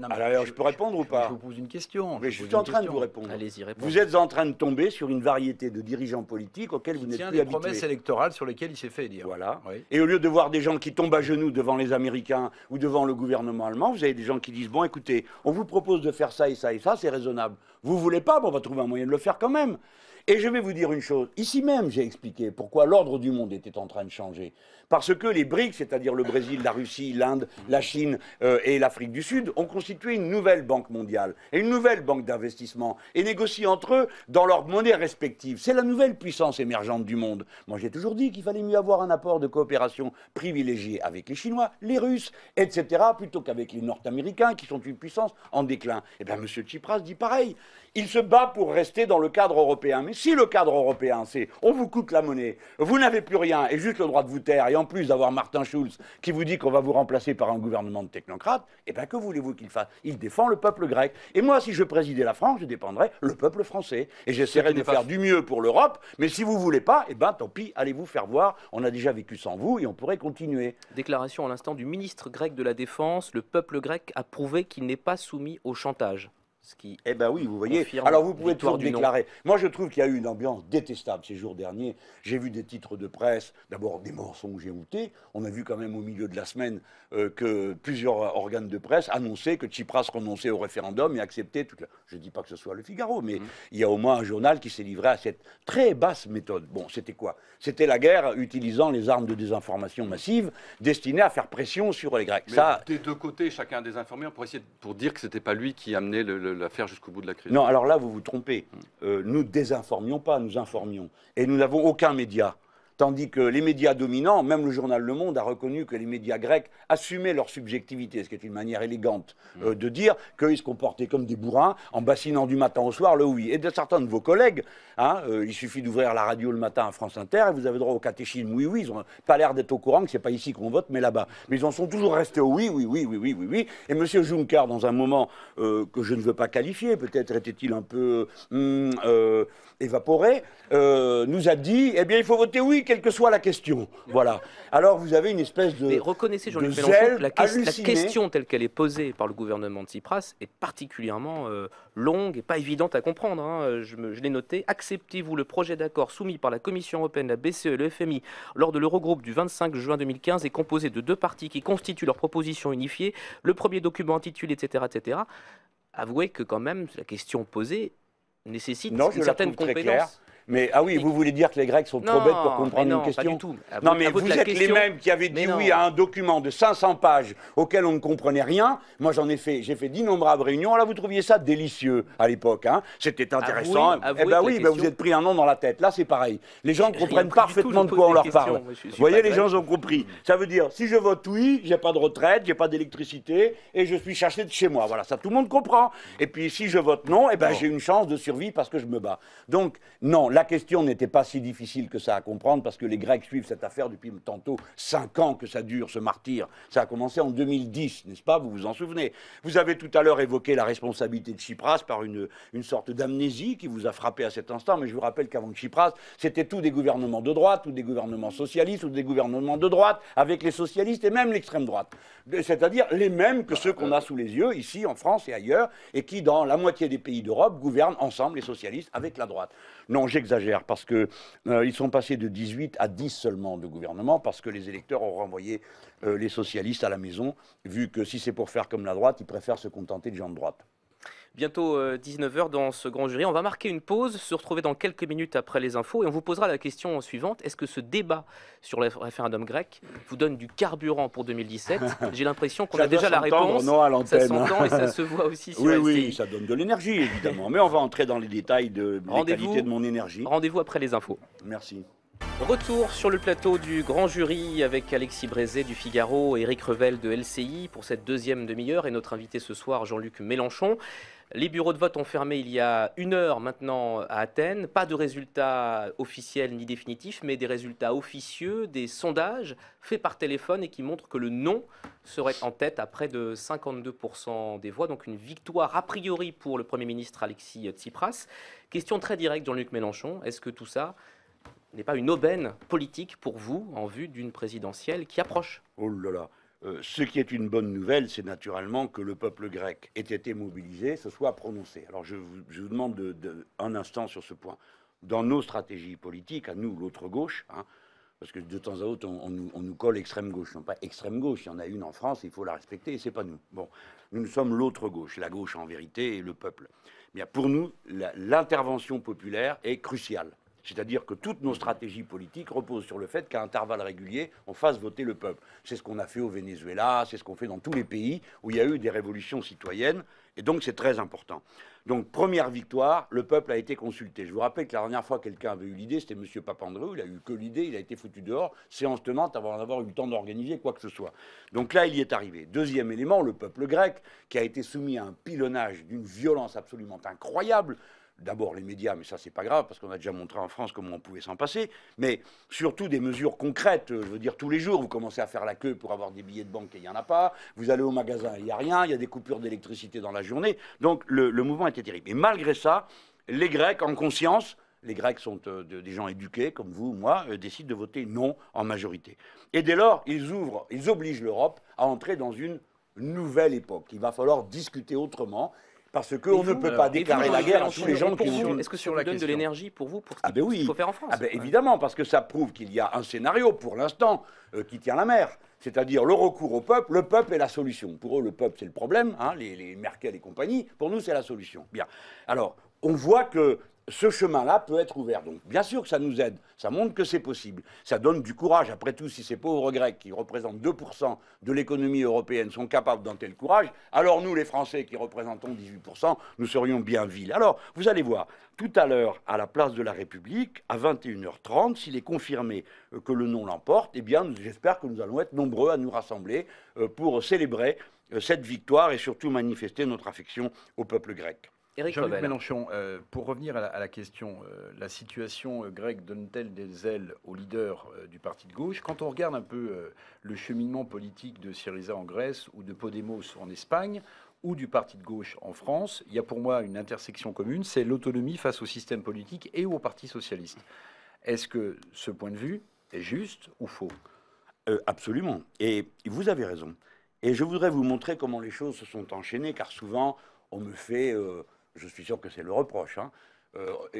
Alors je peux répondre ou pas? Je vous pose une question. Mais je suis en train de vous répondre. Allez-y, répondez. Vous êtes en train de tomber sur une variété de dirigeants politiques auxquels vous n'êtes plus habitués. Des promesses électorales sur lesquelles il s'est fait dire. Voilà. Oui. Et au lieu de voir des gens qui tombent à genoux devant les Américains ou devant le gouvernement allemand, vous avez des gens qui disent, bon écoutez, on vous propose de faire ça et ça et ça, c'est raisonnable. Vous voulez pas, bon, on va trouver un moyen de le faire quand même. Et je vais vous dire une chose, ici même j'ai expliqué pourquoi l'ordre du monde était en train de changer. Parce que les BRICS, c'est-à-dire le Brésil, la Russie, l'Inde, la Chine et l'Afrique du Sud, ont constitué une nouvelle banque mondiale et une nouvelle banque d'investissement et négocient entre eux dans leurs monnaies respectives. C'est la nouvelle puissance émergente du monde. Moi j'ai toujours dit qu'il fallait mieux avoir un apport de coopération privilégié avec les Chinois, les Russes, etc., plutôt qu'avec les Nord-Américains qui sont une puissance en déclin. Eh bien M. Tsipras dit pareil. Il se bat pour rester dans le cadre européen. Mais si le cadre européen, c'est on vous coûte la monnaie, vous n'avez plus rien et juste le droit de vous taire, et en plus d'avoir Martin Schulz qui vous dit qu'on va vous remplacer par un gouvernement de technocrates, eh bien que voulez-vous qu'il fasse? Il défend le peuple grec. Et moi, si je présidais la France, je défendrais le peuple français. Et j'essaierais de faire du mieux pour l'Europe. Mais si vous ne voulez pas, eh bien tant pis, allez vous faire voir. On a déjà vécu sans vous et on pourrait continuer. Déclaration à l'instant du ministre grec de la Défense. Le peuple grec a prouvé qu'il n'est pas soumis au chantage. Eh bien oui, vous voyez. Alors vous pouvez toujours déclarer. Moi je trouve qu'il y a eu une ambiance détestable ces jours derniers. J'ai vu des titres de presse, d'abord des mensonges éhoutés. On a vu quand même au milieu de la semaine que plusieurs organes de presse annonçaient que Tsipras renonçait au référendum et acceptait toute la... Je ne dis pas que ce soit le Figaro, mais il y a au moins un journal qui s'est livré à cette très basse méthode. Bon, c'était quoi? C'était la guerre utilisant les armes de désinformation massive destinées à faire pression sur les Grecs. Mais ça... Des deux côtés, chacun désinformé pour dire que ce n'était pas lui qui amenait l'affaire jusqu'au bout de la crise. Non, alors là, vous vous trompez. Nous désinformions pas, nous informions. Et nous n'avons aucun média. Tandis que les médias dominants, même le journal Le Monde, a reconnu que les médias grecs assumaient leur subjectivité, ce qui est une manière élégante de dire qu'ils se comportaient comme des bourrins en bassinant du matin au soir le oui. Et de certains de vos collègues, il suffit d'ouvrir la radio le matin à France Inter et vous avez droit au catéchisme oui, oui. Ils n'ont pas l'air d'être au courant que ce n'est pas ici qu'on vote, mais là-bas. Mais ils en sont toujours restés au oui, oui, oui, oui, oui, oui, oui. Et M. Juncker, dans un moment que je ne veux pas qualifier, peut-être était-il un peu évaporé, nous a dit, eh bien, il faut voter oui, quelle que soit la question. Voilà. Alors, vous avez une espèce de... Mais reconnaissez, Jean-Luc Mélenchon, la question telle qu'elle est posée par le gouvernement de Tsipras est particulièrement longue et pas évidente à comprendre. Je l'ai noté. Acceptez-vous le projet d'accord soumis par la Commission européenne, la BCE et le FMI lors de l'Eurogroupe du 25 juin 2015 et composé de deux parties qui constituent leur proposition unifiée, le premier document intitulé, etc., etc. Avouez que quand même, la question posée nécessite une certaine compétence. Mais ah oui, vous voulez dire que les Grecs sont trop bêtes pour comprendre une question? Pas du tout. Non, mais vous êtes les mêmes qui avaient dit oui à un document de 500 pages auquel on ne comprenait rien. Moi, j'ai fait d'innombrables réunions. Là, vous trouviez ça délicieux à l'époque. C'était intéressant. Eh bien oui, vous êtes pris un nom dans la tête. Là, c'est pareil. Les gens comprennent parfaitement de quoi on leur parle. Vous voyez, les gens ont compris. Ça veut dire, si je vote oui, j'ai pas de retraite, j'ai pas d'électricité et je suis chassé de chez moi. Voilà, ça tout le monde comprend. Et puis, si je vote non, eh ben j'ai une chance de survie parce que je me bats. Donc, non. La question n'était pas si difficile que ça à comprendre parce que les Grecs suivent cette affaire depuis tantôt 5 ans que ça dure, ce martyre. Ça a commencé en 2010, n'est-ce pas? Vous vous en souvenez. Vous avez tout à l'heure évoqué la responsabilité de Tsipras par une sorte d'amnésie qui vous a frappé à cet instant, mais je vous rappelle qu'avant Tsipras, c'était tous des gouvernements de droite, ou des gouvernements socialistes, ou des gouvernements de droite, avec les socialistes et même l'extrême droite. C'est-à-dire les mêmes que ceux qu'on a sous les yeux, ici, en France et ailleurs, et qui, dans la moitié des pays d'Europe, gouvernent ensemble, les socialistes, avec la droite. Non, j'exagère, parce qu'ils sont passés de 18 à 10 seulement de gouvernement, parce que les électeurs ont renvoyé les socialistes à la maison, vu que si c'est pour faire comme la droite, ils préfèrent se contenter de gens de droite. Bientôt 19h dans ce grand jury. On va marquer une pause, se retrouver dans quelques minutes après les infos et on vous posera la question suivante. Est-ce que ce débat sur le référendum grec vous donne du carburant pour 2017? J'ai l'impression qu'on a déjà la réponse. Non, à l'antenne. Ça s'entend et ça se voit aussi sur oui, LCI. Oui, ça donne de l'énergie évidemment. Mais on va entrer dans les détails de la qualité de mon énergie. Rendez-vous après les infos. Merci. Retour sur le plateau du grand jury avec Alexis Brézé du Figaro et Éric Revel de LCI pour cette deuxième demi-heure et notre invité ce soir Jean-Luc Mélenchon. Les bureaux de vote ont fermé il y a 1 heure maintenant à Athènes. Pas de résultats officiels ni définitifs, mais des résultats officieux, des sondages faits par téléphone et qui montrent que le non serait en tête à près de 52% des voix. Donc une victoire a priori pour le Premier ministre Alexis Tsipras. Question très directe, Jean-Luc Mélenchon. Est-ce que tout ça n'est pas une aubaine politique pour vous en vue d'une présidentielle qui approche? Oh là là. Ce qui est une bonne nouvelle, c'est naturellement que le peuple grec ait été mobilisé, se soit prononcé. Alors je vous demande un instant sur ce point. Dans nos stratégies politiques, à nous, l'autre gauche, hein, parce que de temps à autre, on nous colle extrême gauche. Non pas extrême gauche, il y en a une en France, il faut la respecter, et c'est pas nous. Bon, nous sommes l'autre gauche, la gauche en vérité, et le peuple. Bien, pour nous, l'intervention populaire est cruciale. C'est-à-dire que toutes nos stratégies politiques reposent sur le fait qu'à intervalles réguliers, on fasse voter le peuple. C'est ce qu'on a fait au Venezuela, c'est ce qu'on fait dans tous les pays où il y a eu des révolutions citoyennes, et donc c'est très important. Donc première victoire, le peuple a été consulté. Je vous rappelle que la dernière fois quelqu'un avait eu l'idée, c'était M. Papandreou, il a eu que l'idée, il a été foutu dehors, séance tenante avant d'avoir eu le temps d'organiser quoi que ce soit. Donc là, il y est arrivé. Deuxième élément, le peuple grec, qui a été soumis à un pilonnage d'une violence absolument incroyable. D'abord les médias, mais ça c'est pas grave parce qu'on a déjà montré en France comment on pouvait s'en passer, mais surtout des mesures concrètes. Je veux dire, tous les jours vous commencez à faire la queue pour avoir des billets de banque et il n'y en a pas, vous allez au magasin et il n'y a rien, il y a des coupures d'électricité dans la journée, donc le mouvement était terrible. Et malgré ça, les Grecs en conscience, les Grecs sont des gens éduqués comme vous, moi, décident de voter non en majorité. Et dès lors, ils obligent l'Europe à entrer dans une nouvelle époque. Il va falloir discuter autrement. Parce qu'on ne peut pas déclarer la guerre à tous les gens qui sont... Est-ce que ça vous donne de l'énergie pour vous, pour ce qu'il faut faire en France? Évidemment, parce que ça prouve qu'il y a un scénario, pour l'instant, qui tient la mer. C'est-à-dire le recours au peuple. Le peuple est la solution. Pour eux, le peuple, c'est le problème. Hein, les Merkel et compagnie. Pour nous, c'est la solution. Bien. Alors, on voit que ce chemin-là peut être ouvert. Donc, bien sûr que ça nous aide. Ça montre que c'est possible. Ça donne du courage. Après tout, si ces pauvres Grecs, qui représentent 2% de l'économie européenne, sont capables d'un tel courage, alors nous, les Français, qui représentons 18%, nous serions bien vils. Alors, vous allez voir, tout à l'heure, à la place de la République, à 21h30, s'il est confirmé que le non l'emporte, eh bien, j'espère que nous allons être nombreux à nous rassembler pour célébrer cette victoire et surtout manifester notre affection au peuple grec. Jean-Luc Mélenchon, pour revenir à la question, la situation grecque donne-t-elle des ailes aux leaders du parti de gauche? Quand on regarde un peu le cheminement politique de Syriza en Grèce ou de Podemos en Espagne ou du parti de gauche en France, il y a pour moi une intersection commune, c'est l'autonomie face au système politique et au parti socialiste. Est-ce que ce point de vue est juste ou faux? Absolument. Et vous avez raison. Et je voudrais vous montrer comment les choses se sont enchaînées, car souvent, on me fait... je suis sûr que c'est le reproche. Hein.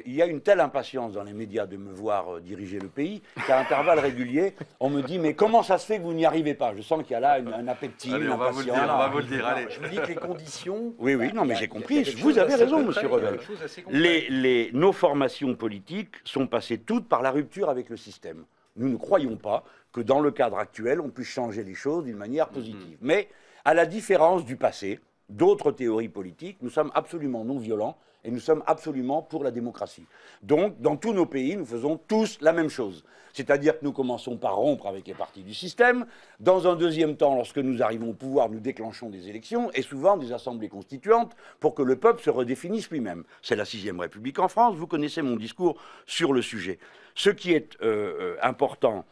Il y a une telle impatience dans les médias de me voir diriger le pays qu'à intervalles réguliers, on me dit « Mais comment ça se fait que vous n'y arrivez pas ?» Je sens qu'il y a là un appétit, allez, une impatience. On va vous le dire, allez. Je me dis que les conditions... Oui, non, mais j'ai compris. Vous avez raison, monsieur Revel. Nos formations politiques sont passées toutes par la rupture avec le système. Nous ne croyons pas que dans le cadre actuel, on puisse changer les choses d'une manière positive. Mais à la différence du passé, d'autres théories politiques, nous sommes absolument non violents et nous sommes absolument pour la démocratie. Donc, dans tous nos pays, nous faisons tous la même chose. C'est-à-dire que nous commençons par rompre avec les partis du système. Dans un deuxième temps, lorsque nous arrivons au pouvoir, nous déclenchons des élections et souvent des assemblées constituantes pour que le peuple se redéfinisse lui-même. C'est la 6e République en France. Vous connaissez mon discours sur le sujet. Ce qui est important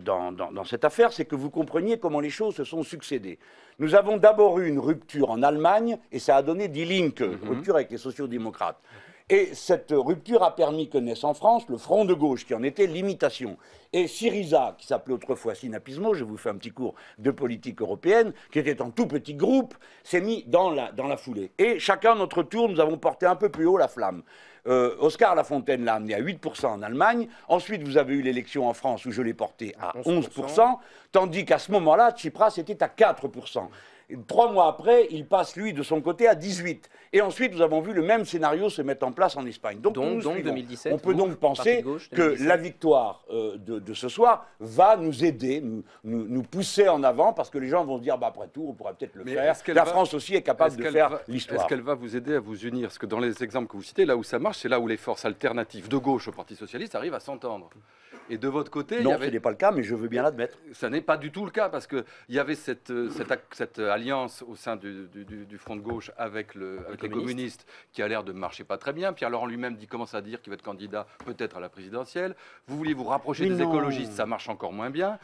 dans cette affaire, c'est que vous compreniez comment les choses se sont succédées. Nous avons d'abord eu une rupture en Allemagne, et ça a donné Die Linke, rupture avec les sociaux-démocrates. Et cette rupture a permis que naisse en France le Front de gauche, qui en était l'imitation. Et Syriza, qui s'appelait autrefois Synapismo, je vous fais un petit cours de politique européenne, qui était un tout petit groupe, s'est mis dans la foulée. Et chacun à notre tour, nous avons porté un peu plus haut la flamme. Oscar Lafontaine l'a amené à 8% en Allemagne. Ensuite, vous avez eu l'élection en France où je l'ai porté à 11%, tandis qu'à ce moment-là, Tsipras était à 4%. Et 3 mois après, il passe, lui, de son côté, à 18%. Et ensuite, nous avons vu le même scénario se mettre en place en Espagne. Donc 2017, on peut donc penser que la victoire de ce soir va nous aider, nous pousser en avant, parce que les gens vont se dire, bah, après tout, on pourrait peut-être le faire. La France aussi est capable de faire l'histoire. Est-ce qu'elle va vous aider à vous unir? Parce que dans les exemples que vous citez, là où ça marche, c'est là où les forces alternatives de gauche au Parti socialiste arrivent à s'entendre. Et de votre côté... Non, ce n'est pas le cas, mais je veux bien l'admettre. Ça n'est pas du tout le cas, parce qu'il y avait cette alliance au sein du Front de gauche avec le communiste qui a l'air de marcher pas très bien. Pierre Laurent lui-même commence à dire qu'il va être candidat peut-être à la présidentielle. Vous vouliez vous rapprocher des écologistes, ça marche encore moins bien.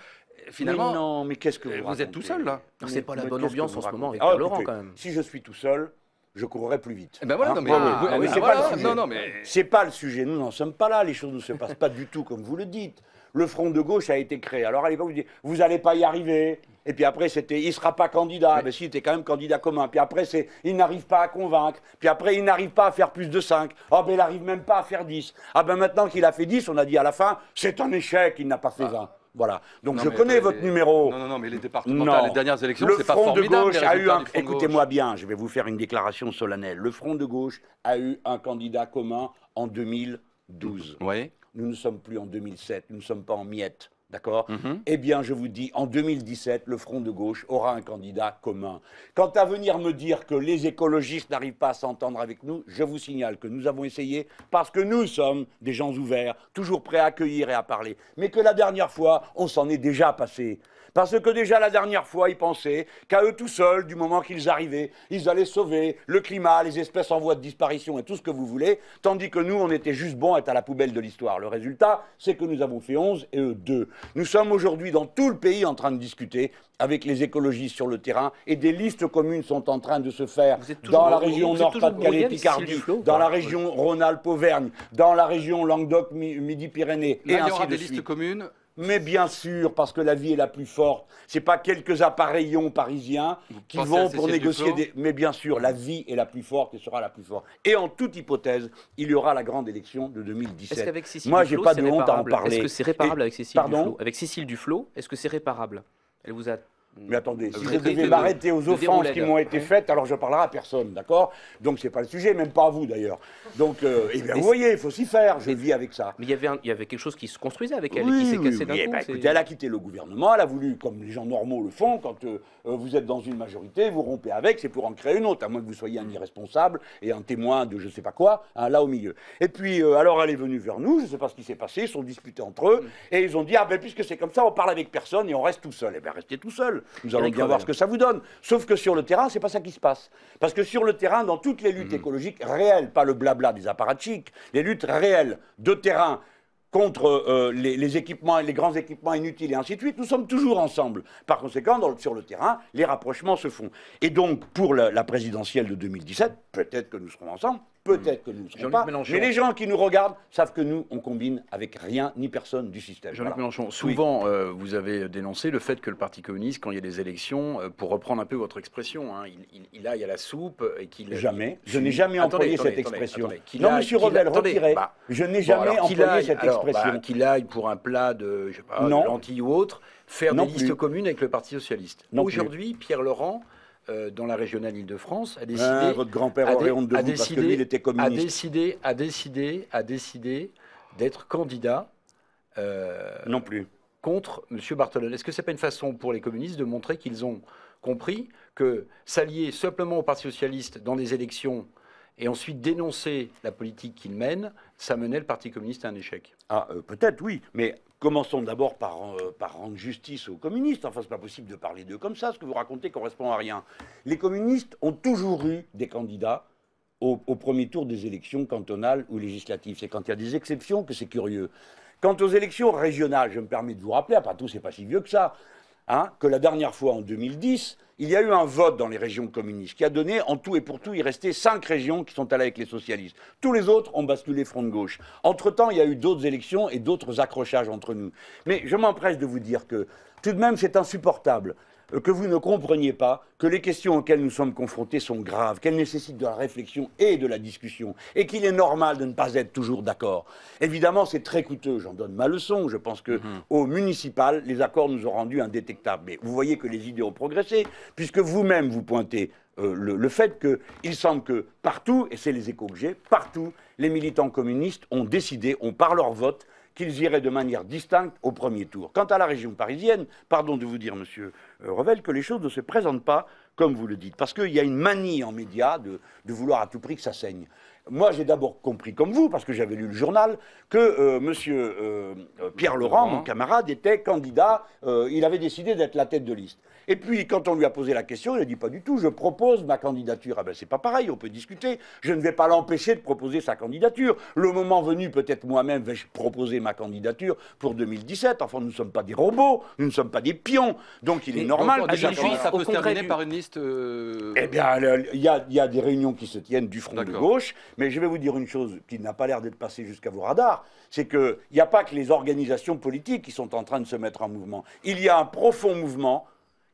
Finalement, mais non, mais qu'est-ce que vous êtes tout seul là. C'est pas la bonne ambiance en ce moment avec Pierre Laurent quand même. Si je suis tout seul, je courrais plus vite. Ben voilà, non, mais, c'est voilà, pas le sujet. non, mais... C'est pas le sujet. Nous n'en sommes pas là. Les choses ne se passent pas du tout comme vous le dites. Le Front de gauche a été créé. Alors à l'époque, vous dites, vous n'allez pas y arriver. Et puis après, c'était, il ne sera pas candidat. Mais... Ben si, il était quand même candidat commun. Puis après, c'est, il n'arrive pas à convaincre. Puis après, il n'arrive pas à faire plus de 5. Ah ben, il n'arrive même pas à faire 10. Ah ben, maintenant qu'il a fait 10, on a dit à la fin, c'est un échec, il n'a pas fait 20. Voilà. Donc non, je connais votre numéro. Non, mais les départementales, les dernières élections, c'est pas formidable. Le Front de gauche a eu un... Écoutez-moi bien, je vais vous faire une déclaration solennelle. Le Front de gauche a eu un candidat commun en 2012. Oui. Nous ne sommes plus en 2007, nous ne sommes pas en miettes. D'accord. Eh bien, je vous dis, en 2017, le Front de gauche aura un candidat commun. Quant à venir me dire que les écologistes n'arrivent pas à s'entendre avec nous, je vous signale que nous avons essayé parce que nous sommes des gens ouverts, toujours prêts à accueillir et à parler. Mais que la dernière fois, on s'en est déjà passé. Parce que déjà la dernière fois, ils pensaient qu'à eux tout seuls, du moment qu'ils arrivaient, ils allaient sauver le climat, les espèces en voie de disparition et tout ce que vous voulez, tandis que nous, on était juste bons à être à la poubelle de l'histoire. Le résultat, c'est que nous avons fait 11 et eux 2. Nous sommes aujourd'hui dans tout le pays en train de discuter avec les écologistes sur le terrain et des listes communes sont en train de se faire dans la région Nord-Pas-de-Calais-Picardie, dans la région Rhône-Alpes-Auvergne, dans la région Languedoc-Midi-Pyrénées et ainsi de suite. Il y aura des listes communes. Mais bien sûr, parce que la vie est la plus forte. Ce n'est pas quelques appareillons parisiens qui vont pour négocier des... Mais bien sûr, la vie est la plus forte et sera la plus forte. Et en toute hypothèse, il y aura la grande élection de 2017. Est-ce qu'avec Cécile Moi, Duflot, j'ai pas de honte à en parler. Est-ce que c'est réparable avec Cécile Duflot? Avec Cécile Duflot, est-ce que c'est réparable? Elle vous a... Mais attendez, si je devais m'arrêter aux offenses qui m'ont été faites, alors je parlerai à personne, d'accord? Donc c'est pas le sujet, même pas à vous d'ailleurs. Donc, eh bien, vous voyez, il faut s'y faire, je vis avec ça. Mais il y avait quelque chose qui se construisait avec elle, oui, qui s'est cassé d'un coup. Écoutez, elle a quitté le gouvernement, elle a voulu, comme les gens normaux le font, quand vous êtes dans une majorité, vous rompez avec, c'est pour en créer une autre, à moins que vous soyez un irresponsable et un témoin de je sais pas quoi, hein, là au milieu. Et puis, alors elle est venue vers nous, je sais pas ce qui s'est passé, ils sont disputés entre eux, et ils ont dit, ah ben puisque c'est comme ça, on parle avec personne et on reste tout seul. Eh bien, restez tout seul. Nous allons bien voir ce que ça vous donne. Sauf que sur le terrain, c'est pas ça qui se passe. Parce que sur le terrain, dans toutes les luttes écologiques réelles, pas le blabla des apparatchiks, les luttes réelles de terrain contre les équipements, les grands équipements inutiles et ainsi de suite, nous sommes toujours ensemble. Par conséquent, sur le terrain, les rapprochements se font. Et donc, pour la présidentielle de 2017, peut-être que nous serons ensemble, peut-être que nous ne serons pas, mais les gens qui nous regardent savent que nous, on combine avec rien ni personne du système. Jean-Luc Mélenchon, souvent, vous avez dénoncé le fait que le Parti communiste, quand il y a des élections, pour reprendre un peu votre expression, hein, il aille à la soupe et qu'il... Jamais. Je n'ai jamais employé cette expression. Non, monsieur Revel, retirez. Je n'ai jamais employé cette expression. Qu'il aille pour un plat de, je sais pas, de lentilles ou autre, faire des listes communes avec le Parti socialiste. Aujourd'hui, Pierre Laurent, dans la régionale Île-de-France, a décidé... votre grand-père aurait honte de vous parce que lui, il était communiste. A décidé d'être candidat... non plus. Contre M. Barthelone. Est-ce que ce n'est pas une façon pour les communistes de montrer qu'ils ont compris que s'allier simplement au Parti socialiste dans des élections et ensuite dénoncer la politique qu'il mène, ça menait le Parti communiste à un échec? Peut-être, oui, mais commençons d'abord par rendre justice aux communistes. Enfin, c'est pas possible de parler d'eux comme ça, ce que vous racontez correspond à rien. Les communistes ont toujours eu des candidats au premier tour des élections cantonales ou législatives. C'est quand il y a des exceptions que c'est curieux. Quant aux élections régionales, je me permets de vous rappeler, après tout, c'est pas si vieux que ça, hein, que la dernière fois, en 2010, il y a eu un vote dans les régions communistes qui a donné, en tout et pour tout, il restait 5 régions qui sont allées avec les socialistes. Tous les autres ont basculé front de gauche. Entre-temps, il y a eu d'autres élections et d'autres accrochages entre nous. Mais je m'empresse de vous dire que, tout de même, c'est insupportable que vous ne compreniez pas que les questions auxquelles nous sommes confrontés sont graves, qu'elles nécessitent de la réflexion et de la discussion, et qu'il est normal de ne pas être toujours d'accord. Évidemment, c'est très coûteux, j'en donne ma leçon, je pense qu'au municipal, les accords nous ont rendus indétectables. Mais vous voyez que les idées ont progressé, puisque vous-même vous pointez le fait qu'il semble que partout, et c'est les échos que j'ai, partout, les militants communistes ont décidé, ont par leur vote, qu'ils iraient de manière distincte au premier tour. Quant à la région parisienne, pardon de vous dire, monsieur Revel, que les choses ne se présentent pas comme vous le dites, parce qu'il y a une manie en médias de vouloir à tout prix que ça saigne. Moi, j'ai d'abord compris, comme vous, parce que j'avais lu le journal, que monsieur Pierre Laurent, mon camarade, était candidat, il avait décidé d'être la tête de liste. Et puis, quand on lui a posé la question, il a dit pas du tout, je propose ma candidature. Ah ben, c'est pas pareil, on peut discuter. Je ne vais pas l'empêcher de proposer sa candidature. Le moment venu, peut-être moi-même vais-je proposer ma candidature pour 2017. Enfin, nous ne sommes pas des robots, nous ne sommes pas des pions. Donc, il est normal que ça peut se terminer par une liste. Eh bien, il y a des réunions qui se tiennent du front de gauche, mais je vais vous dire une chose qui n'a pas l'air d'être passée jusqu'à vos radars, c'est qu'il n'y a pas que les organisations politiques qui sont en train de se mettre en mouvement. Il y a un profond mouvement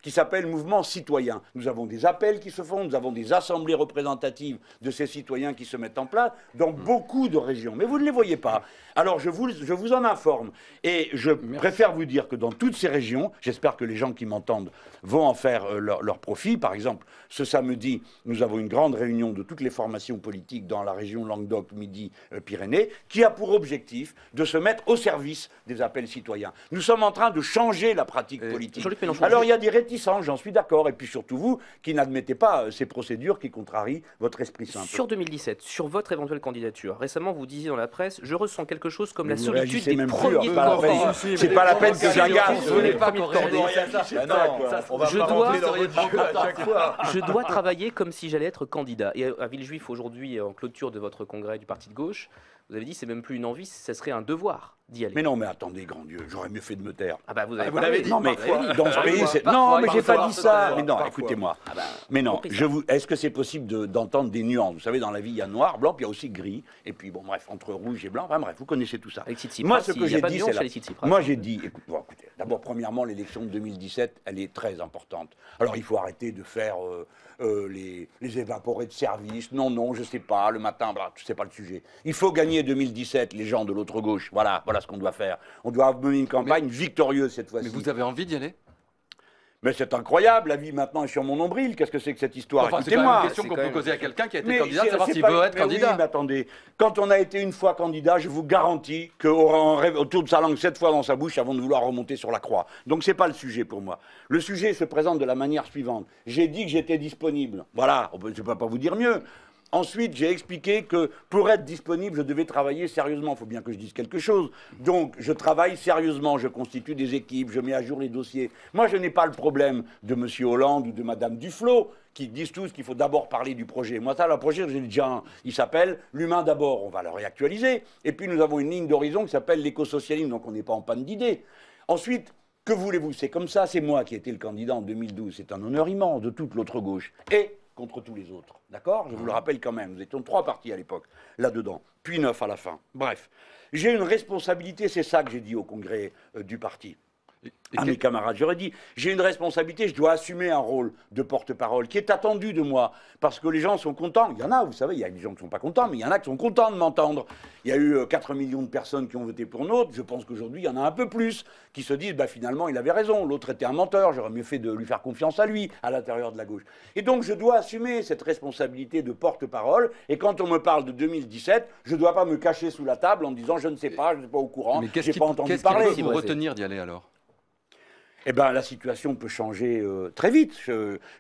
qui s'appelle mouvement citoyen. Nous avons des appels qui se font, nous avons des assemblées représentatives de ces citoyens qui se mettent en place dans beaucoup de régions. Mais vous ne les voyez pas. Alors je vous en informe. Et je préfère vous dire que dans toutes ces régions, j'espère que les gens qui m'entendent vont en faire leur profit. Par exemple, ce samedi, nous avons une grande réunion de toutes les formations politiques dans la région Languedoc-Midi-Pyrénées qui a pour objectif de se mettre au service des appels citoyens. Nous sommes en train de changer la pratique politique. Alors il y a des réticences, j'en suis d'accord. Et puis surtout vous, qui n'admettez pas ces procédures qui contrarient votre esprit simple. Sur 2017, sur votre éventuelle candidature, récemment vous disiez dans la presse, je ressens quelque chose comme la solitude des premiers temps. C'est pas la peine que j'agace. Je dois travailler comme si j'allais être candidat. Et à Villejuif, aujourd'hui, en clôture de votre congrès du Parti de gauche, vous avez dit c'est même plus une envie, ce serait un devoir d'y aller. Mais non, mais attendez, grand Dieu, j'aurais mieux fait de me taire. Ah bah vous l'avez dit. Non, mais dans ce pays, c'est... Non, mais j'ai pas dit ça. Mais non, écoutez-moi. Mais non, est-ce que c'est possible d'entendre des nuances? Vous savez, dans la vie, il y a noir, blanc, puis il y a aussi gris. Et puis, bon, bref, entre rouge et blanc, enfin bref, vous connaissez tout ça. Moi, ce que j'ai dit, c'est... Moi, j'ai dit... Écoutez, d'abord, premièrement, l'élection de 2017, elle est très importante. Alors, il faut arrêter de faire... les évaporés de service, non, je sais pas, le matin, c'est pas le sujet. Il faut gagner 2017, les gens de l'autre gauche, voilà ce qu'on doit faire. On doit mener une campagne victorieuse cette fois-ci. Mais vous avez envie d'y aller? Mais c'est incroyable, la vie maintenant est sur mon nombril, qu'est-ce que c'est que cette histoire? Enfin, c'est une question qu'on peut poser à quelqu'un qui a été candidat, savoir s'il veut être candidat. Oui, mais attendez, quand on a été une fois candidat, je vous garantis qu'on rêve autour de sa langue 7 fois dans sa bouche avant de vouloir remonter sur la croix. Donc c'est pas le sujet pour moi. Le sujet se présente de la manière suivante. J'ai dit que j'étais disponible. Voilà, je ne peux pas vous dire mieux. Ensuite, j'ai expliqué que pour être disponible, je devais travailler sérieusement. Il faut bien que je dise quelque chose. Donc, je travaille sérieusement, je constitue des équipes, je mets à jour les dossiers. Moi, je n'ai pas le problème de M. Hollande ou de Mme Duflot, qui disent tous qu'il faut d'abord parler du projet. Moi, ça, le projet, j'ai déjà un. Il s'appelle l'humain d'abord. On va le réactualiser. Et puis, nous avons une ligne d'horizon qui s'appelle l'écosocialisme. Donc, on n'est pas en panne d'idées. Ensuite, que voulez-vous? C'est comme ça. C'est moi qui ai été le candidat en 2012. C'est un honneur immense de toute l'autre gauche. Et contre tous les autres. D'accord? Je vous le rappelle quand même. Nous étions 3 partis à l'époque, là-dedans. Puis 9 à la fin. Bref. J'ai une responsabilité, c'est ça que j'ai dit au congrès du parti. À mes camarades, j'aurais dit, j'ai une responsabilité, je dois assumer un rôle de porte-parole qui est attendu de moi, parce que les gens sont contents. Il y en a, vous savez, il y a des gens qui ne sont pas contents, mais il y en a qui sont contents de m'entendre. Il y a eu 4 millions de personnes qui ont voté pour l'autre, je pense qu'aujourd'hui, il y en a un peu plus, qui se disent, bah, finalement, il avait raison, l'autre était un menteur, j'aurais mieux fait de lui faire confiance à lui, à l'intérieur de la gauche. Et donc, je dois assumer cette responsabilité de porte-parole, et quand on me parle de 2017, je ne dois pas me cacher sous la table en disant, je ne sais pas, je ne suis pas au courant, je n'ai pas entendu parler. Qu'est-ce qui peut vous retenir d'y aller alors? Eh bien, la situation peut changer très vite,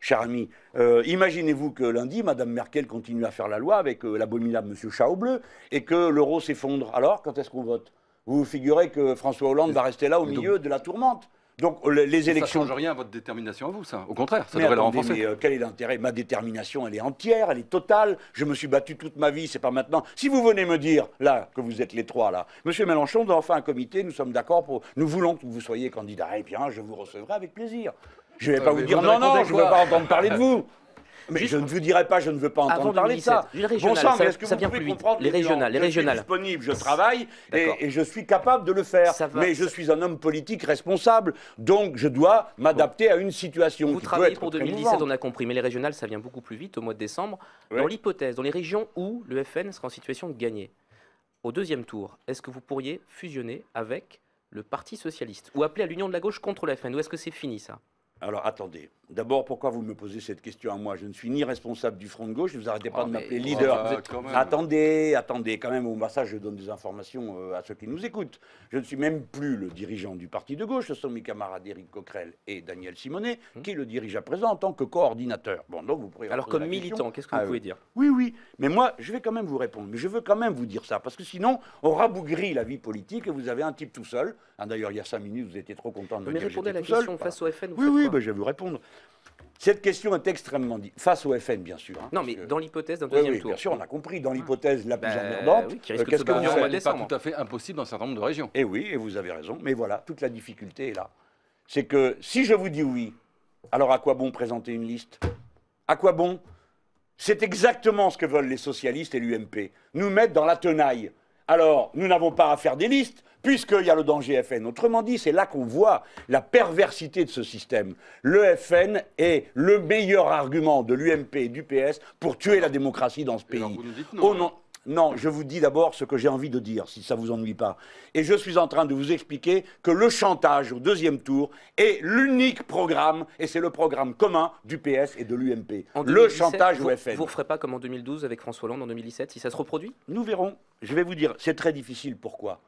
cher ami. Imaginez-vous que lundi, Mme Merkel continue à faire la loi avec l'abominable M. Chat-au-Bleu et que l'euro s'effondre. Alors, quand est-ce qu'on vote? Vous vous figurez que François Hollande va rester là au milieu de la tourmente? Donc les élections... Ça ne change rien à votre détermination à vous, ça. Au contraire, ça devrait la renforcer. Mais quel est l'intérêt? Ma détermination, elle est entière, elle est totale. Je me suis battu toute ma vie, c'est pas maintenant. Si vous venez me dire, là, que vous êtes les 3, là, Monsieur Mélenchon doit en faire un comité, nous sommes d'accord pour... Nous voulons que vous soyez candidat. Eh bien, je vous recevrai avec plaisir. Je ne vais pas vous dire, non, je ne veux pas entendre parler de vous. Mais je ne vous dirai pas, je ne veux pas entendre parler de ça. Bon sang, mais est-ce que vous pouvez comprendre les régionales, Je suis disponible, je travaille et je suis capable de le faire. Mais je suis un homme politique responsable, donc je dois m'adapter à une situation. Vous travaillez pour 2017, on a compris, mais les régionales, ça vient beaucoup plus vite au mois de décembre. Dans l'hypothèse, dans les régions où le FN sera en situation de gagner, au deuxième tour, est-ce que vous pourriez fusionner avec le Parti socialiste ou appeler à l'union de la gauche contre le FN? Ou est-ce que c'est fini ça? Alors attendez. D'abord, pourquoi vous me posez cette question à moi? Je ne suis ni responsable du Front de gauche, ne vous arrêtez pas de m'appeler leader. Attendez, quand même, au passage, je donne des informations à ceux qui nous écoutent. Je ne suis même plus le dirigeant du parti de gauche, ce sont mes camarades Éric Coquerel et Daniel Simonet qui le dirigent à présent en tant que coordinateur. Bon, donc vous pourrez alors comme militant, qu'est-ce que vous pouvez dire? Oui, oui, mais moi, je vais quand même vous répondre, mais je veux quand même vous dire ça, parce que sinon, on rabougrit la vie politique et vous avez un type tout seul. D'ailleurs, il y a 5 minutes, vous étiez trop content de me dire que répondez à la tout seul. question face au FN. Oui, ben, je vais vous répondre. Cette question est extrêmement face au FN, bien sûr. Non, mais dans l'hypothèse d'un deuxième tour. Bien sûr, on a compris. Dans l'hypothèse la plus emmerdante, qu'est-ce que vous faites? C'est pas tout à fait impossible dans un certain nombre de régions. Et oui, et vous avez raison. Mais voilà, toute la difficulté est là. C'est que si je vous dis oui, alors à quoi bon présenter une liste? À quoi bon? C'est exactement ce que veulent les socialistes et l'UMP. Nous mettre dans la tenaille. Alors, nous n'avons pas à faire des listes, puisqu'il y a le danger FN. Autrement dit, c'est là qu'on voit la perversité de ce système. Le FN est le meilleur argument de l'UMP et du PS pour tuer la démocratie dans ce pays. Alors vous nous dites non. Oh non. Non, je vous dis d'abord ce que j'ai envie de dire, si ça ne vous ennuie pas. Et je suis en train de vous expliquer que le chantage au deuxième tour est l'unique programme, et c'est le programme commun du PS et de l'UMP. Le chantage au FN. Vous ne referez pas comme en 2012 avec François Hollande en 2017, si ça se reproduit? Nous verrons. Je vais vous dire, c'est très difficile. Pourquoi?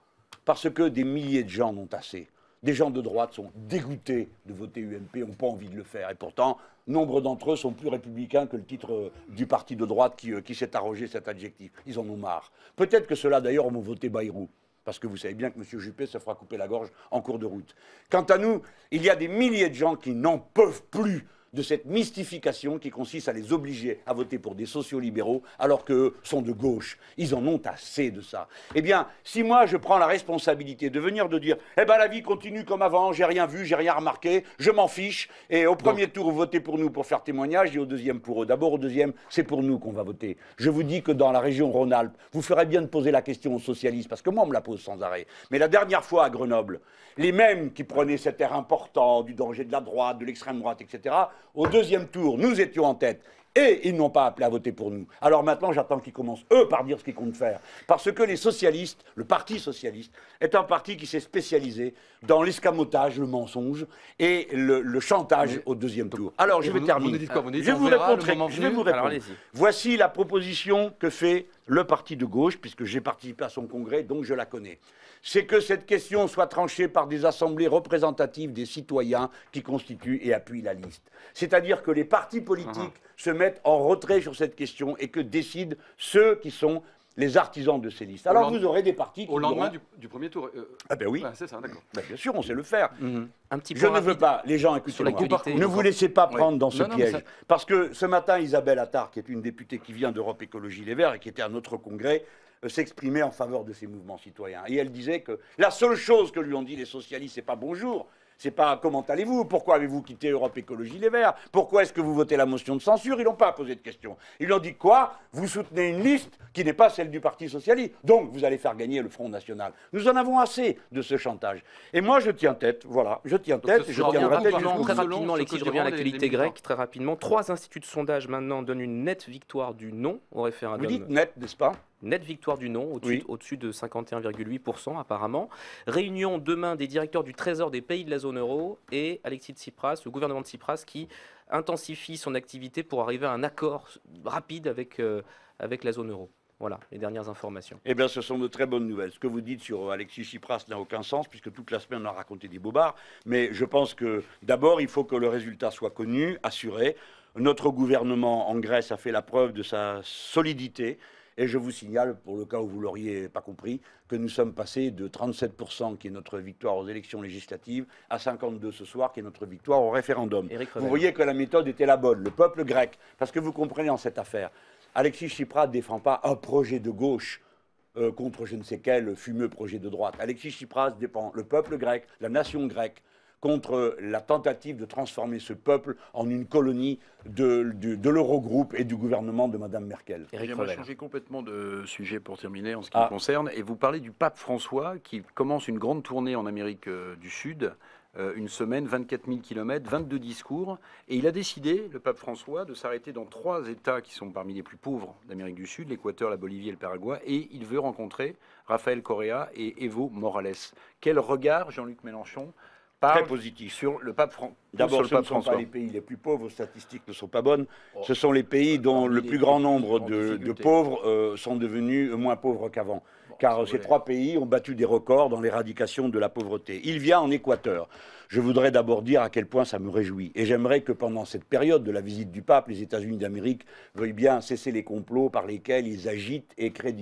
Parce que des milliers de gens en ont assez. Des gens de droite sont dégoûtés de voter UMP, n'ont pas envie de le faire. Et pourtant, nombre d'entre eux sont plus républicains que le titre du parti de droite qui s'est arrogé cet adjectif. Ils en ont marre. Peut-être que ceux-là, d'ailleurs, vont voter Bayrou. Parce que vous savez bien que M. Juppé se fera couper la gorge en cours de route. Quant à nous, il y a des milliers de gens qui n'en peuvent plus de cette mystification qui consiste à les obliger à voter pour des sociolibéraux alors qu'eux sont de gauche. Ils en ont assez de ça. Eh bien, si moi je prends la responsabilité de venir de dire « Eh bien la vie continue comme avant, j'ai rien vu, j'ai rien remarqué, je m'en fiche, et au premier tour vous votez pour nous pour faire témoignage et au deuxième pour eux. D'abord au deuxième, c'est pour nous qu'on va voter. Je vous dis que dans la région Rhône-Alpes, vous ferez bien de poser la question aux socialistes, parce que moi on me la pose sans arrêt. Mais la dernière fois à Grenoble, les mêmes qui prenaient cet air important du danger de la droite, de l'extrême droite, etc., au deuxième tour, nous étions en tête et ils n'ont pas appelé à voter pour nous. Alors maintenant, j'attends qu'ils commencent, eux, par dire ce qu'ils comptent faire. Parce que les socialistes, le Parti socialiste, est un parti qui s'est spécialisé dans l'escamotage, le mensonge et le chantage au deuxième tour. Alors, je vais terminer. Vous dites quoi? Vous dites je vais vous répondre. Alors, voici la proposition que fait le parti de gauche, puisque j'ai participé à son congrès, donc je la connais. C'est que cette question soit tranchée par des assemblées représentatives des citoyens qui constituent et appuient la liste. C'est-à-dire que les partis politiques se mettent en retrait sur cette question et que décident ceux qui sont les artisans de ces listes. Alors vous aurez des partis qui... Au lendemain du premier tour. Ah ben oui. Ouais, c'est ça, d'accord. Ben bien sûr, on sait le faire. Un petit Je ne veux pas, les gens, écoutez-moi, ne vous laissez pas prendre dans ce piège. Parce que ce matin, Isabelle Attard, qui est une députée qui vient d'Europe Écologie Les Verts et qui était à notre congrès, s'exprimait en faveur de ces mouvements citoyens. Et elle disait que la seule chose que lui ont dit les socialistes, c'est pas bonjour, c'est pas comment allez-vous, pourquoi avez-vous quitté Europe Écologie Les Verts, pourquoi est-ce que vous votez la motion de censure. Ils n'ont pas posé de question. Ils ont dit quoi? Vous soutenez une liste qui n'est pas celle du Parti Socialiste, donc vous allez faire gagner le Front National. Nous en avons assez de ce chantage. Et moi je tiens tête, voilà, je tiens tête, je tiendrai tête jusqu'au bout. Très rapidement, Alexis, je reviens à l'actualité grecque, très rapidement. 3 instituts de sondage maintenant donnent une nette victoire du non au référendum. Vous dites net, n'est-ce pas? Nette victoire du non, au-dessus de 51,8% apparemment. Réunion demain des directeurs du Trésor des pays de la zone euro et Alexis Tsipras, le gouvernement de Tsipras, qui intensifie son activité pour arriver à un accord rapide avec la zone euro. Voilà, les dernières informations. Eh bien, ce sont de très bonnes nouvelles. Ce que vous dites sur Alexis Tsipras n'a aucun sens, puisque toute la semaine, on a raconté des bobards. Mais je pense que, d'abord, il faut que le résultat soit connu, assuré. Notre gouvernement en Grèce a fait la preuve de sa solidité. Et je vous signale, pour le cas où vous ne l'auriez pas compris, que nous sommes passés de 37%, qui est notre victoire aux élections législatives, à 52% ce soir, qui est notre victoire au référendum. Vous voyez que la méthode était la bonne. Le peuple grec, parce que vous comprenez en cette affaire, Alexis Tsipras ne défend pas un projet de gauche contre je ne sais quel fumeux projet de droite. Alexis Tsipras défend le peuple grec, la nation grecque, contre la tentative de transformer ce peuple en une colonie de l'Eurogroupe et du gouvernement de Mme Merkel. J'aimerais changer complètement de sujet pour terminer en ce qui me concerne. Et vous parlez du pape François qui commence une grande tournée en Amérique du Sud. Une semaine, 24 000 km, 22 discours. Et il a décidé, le pape François, de s'arrêter dans 3 États qui sont parmi les plus pauvres d'Amérique du Sud, l'Équateur, la Bolivie et le Paraguay. Et il veut rencontrer Rafael Correa et Evo Morales. Quel regard, Jean-Luc Mélenchon, très positif sur le pape D'abord, ce ne sont pas les pays les plus pauvres, les statistiques ne sont pas bonnes. Ce sont les pays dont le plus grand nombre de pauvres sont devenus moins pauvres qu'avant. Car ces 3 pays ont battu des records dans l'éradication de la pauvreté. Il vient en Équateur. Je voudrais d'abord dire à quel point ça me réjouit. Et j'aimerais que pendant cette période de la visite du pape, les États-Unis d'Amérique veuillent bien cesser les complots par lesquels ils agitent et créent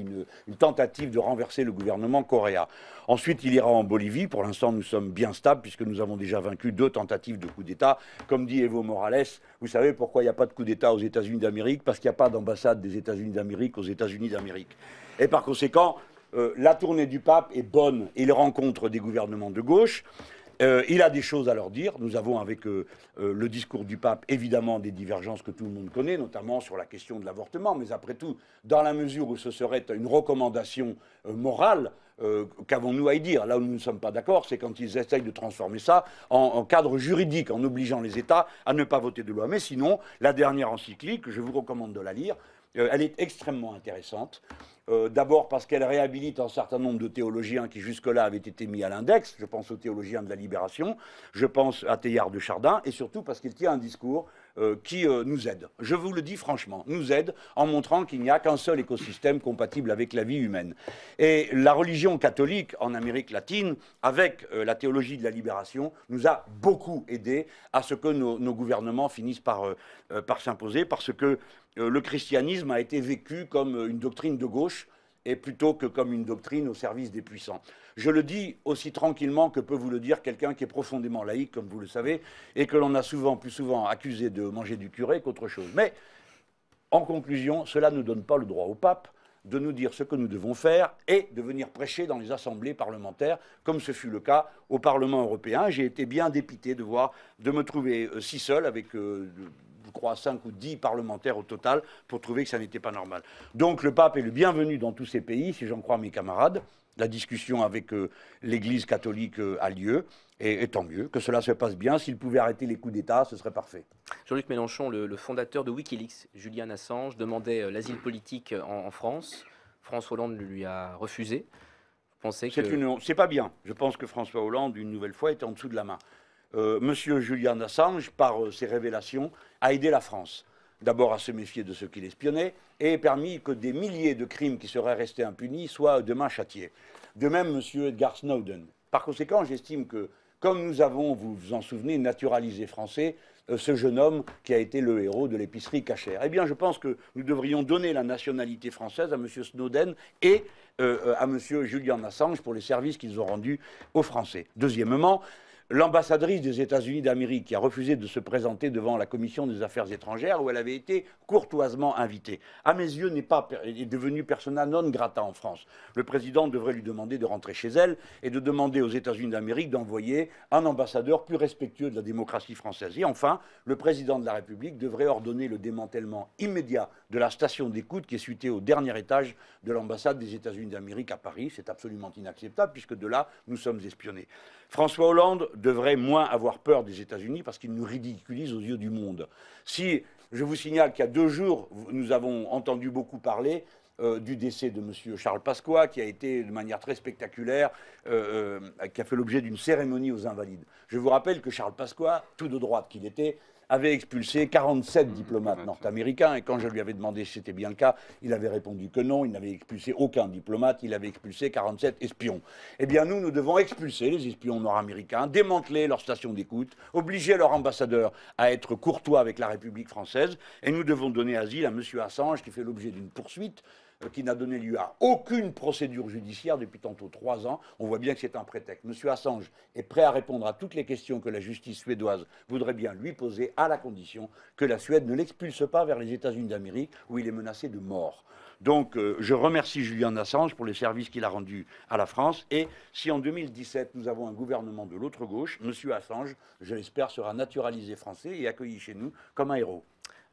une tentative de renverser le gouvernement coréen. Ensuite, il ira en Bolivie. Pour l'instant, nous sommes bien stables puisque nous avons déjà vaincu 2 tentatives de coup d'État. Comme dit Evo Morales, vous savez pourquoi il n'y a pas de coup d'État aux États-Unis d'Amérique? Parce qu'il n'y a pas d'ambassade des États-Unis d'Amérique aux États-Unis d'Amérique. Et par conséquent, la tournée du pape est bonne. Il rencontre des gouvernements de gauche. Il a des choses à leur dire. Nous avons avec le discours du pape évidemment des divergences que tout le monde connaît, notamment sur la question de l'avortement. Mais après tout, dans la mesure où ce serait une recommandation morale, qu'avons-nous à y dire? Là où nous ne sommes pas d'accord, c'est quand ils essayent de transformer ça en cadre juridique, en obligeant les États à ne pas voter de loi. Mais sinon, la dernière encyclique, je vous recommande de la lire. Elle est extrêmement intéressante. D'abord parce qu'elle réhabilite un certain nombre de théologiens qui jusque-là avaient été mis à l'index. Je pense aux théologiens de la Libération, je pense à Teilhard de Chardin, et surtout parce qu'il tient un discours qui nous aide. Je vous le dis franchement, nous aide en montrant qu'il n'y a qu'un seul écosystème compatible avec la vie humaine. Et la religion catholique en Amérique latine, avec la théologie de la Libération, nous a beaucoup aidé à ce que nos gouvernements finissent par s'imposer, parce que le christianisme a été vécu comme une doctrine de gauche et plutôt que comme une doctrine au service des puissants. Je le dis aussi tranquillement que peut vous le dire quelqu'un qui est profondément laïque, comme vous le savez, et que l'on a plus souvent accusé de manger du curé qu'autre chose. Mais, en conclusion, cela ne donne pas le droit au pape de nous dire ce que nous devons faire et de venir prêcher dans les assemblées parlementaires, comme ce fut le cas au Parlement européen. J'ai été bien dépité de me trouver si seul avec je crois 5 ou 10 parlementaires au total, pour trouver que ça n'était pas normal. Donc le pape est le bienvenu dans tous ces pays, si j'en crois mes camarades. La discussion avec l'Église catholique a lieu, et tant mieux, que cela se passe bien. S'il pouvait arrêter les coups d'État, ce serait parfait. Jean-Luc Mélenchon, le fondateur de Wikileaks, Julian Assange, demandait l'asile politique en France. François Hollande lui a refusé. Vous pensez que... C'est pas bien. Je pense que François Hollande, une nouvelle fois, est en dessous de la main. Monsieur Julian Assange, par ses révélations, a aidé la France. D'abord à se méfier de ceux qui l'espionnaient, et permis que des milliers de crimes qui seraient restés impunis soient demain châtiés. De même, monsieur Edward Snowden. Par conséquent, j'estime que, comme nous avons, vous vous en souvenez, naturalisé français, ce jeune homme qui a été le héros de l'épicerie cachère. Eh bien, je pense que nous devrions donner la nationalité française à monsieur Snowden et à monsieur Julian Assange pour les services qu'ils ont rendus aux Français. Deuxièmement, l'ambassadrice des États-Unis d'Amérique qui a refusé de se présenter devant la Commission des Affaires étrangères où elle avait été courtoisement invitée, à mes yeux, est devenue persona non grata en France. Le président devrait lui demander de rentrer chez elle et de demander aux États-Unis d'Amérique d'envoyer un ambassadeur plus respectueux de la démocratie française. Et enfin, le président de la République devrait ordonner le démantèlement immédiat de la station d'écoute qui est située au dernier étage de l'ambassade des États-Unis d'Amérique à Paris. C'est absolument inacceptable puisque de là, nous sommes espionnés. François Hollande devrait moins avoir peur des États-Unis parce qu'ils nous ridiculisent aux yeux du monde. Si, je vous signale qu'il y a 2 jours, nous avons entendu beaucoup parler du décès de M. Charles Pasqua, qui a été de manière très spectaculaire, qui a fait l'objet d'une cérémonie aux Invalides. Je vous rappelle que Charles Pasqua, tout de droite qu'il était, avait expulsé 47 diplomates nord-américains, et quand je lui avais demandé si c'était bien le cas, il avait répondu que non, il n'avait expulsé aucun diplomate, il avait expulsé 47 espions. Eh bien nous devons expulser les espions nord-américains, démanteler leur station d'écoute, obliger leur ambassadeur à être courtois avec la République française, et nous devons donner asile à M. Assange, qui fait l'objet d'une poursuite, qui n'a donné lieu à aucune procédure judiciaire depuis tantôt 3 ans. On voit bien que c'est un prétexte. M. Assange est prêt à répondre à toutes les questions que la justice suédoise voudrait bien lui poser, à la condition que la Suède ne l'expulse pas vers les États-Unis d'Amérique, où il est menacé de mort. Donc je remercie Julian Assange pour les services qu'il a rendus à la France. Et si en 2017, nous avons un gouvernement de l'autre gauche, M. Assange, je l'espère, sera naturalisé français et accueilli chez nous comme un héros.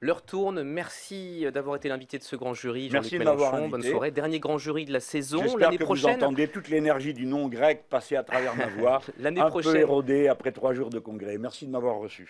L'heure tourne. Merci d'avoir été l'invité de ce grand jury, Jean-Luc Mélenchon. Bonne soirée. Dernier grand jury de la saison. J'espère que vous entendez toute l'énergie du nom grec passer à travers ma voix. L'année prochaine, un peu érodée après 3 jours de congrès. Merci de m'avoir reçu.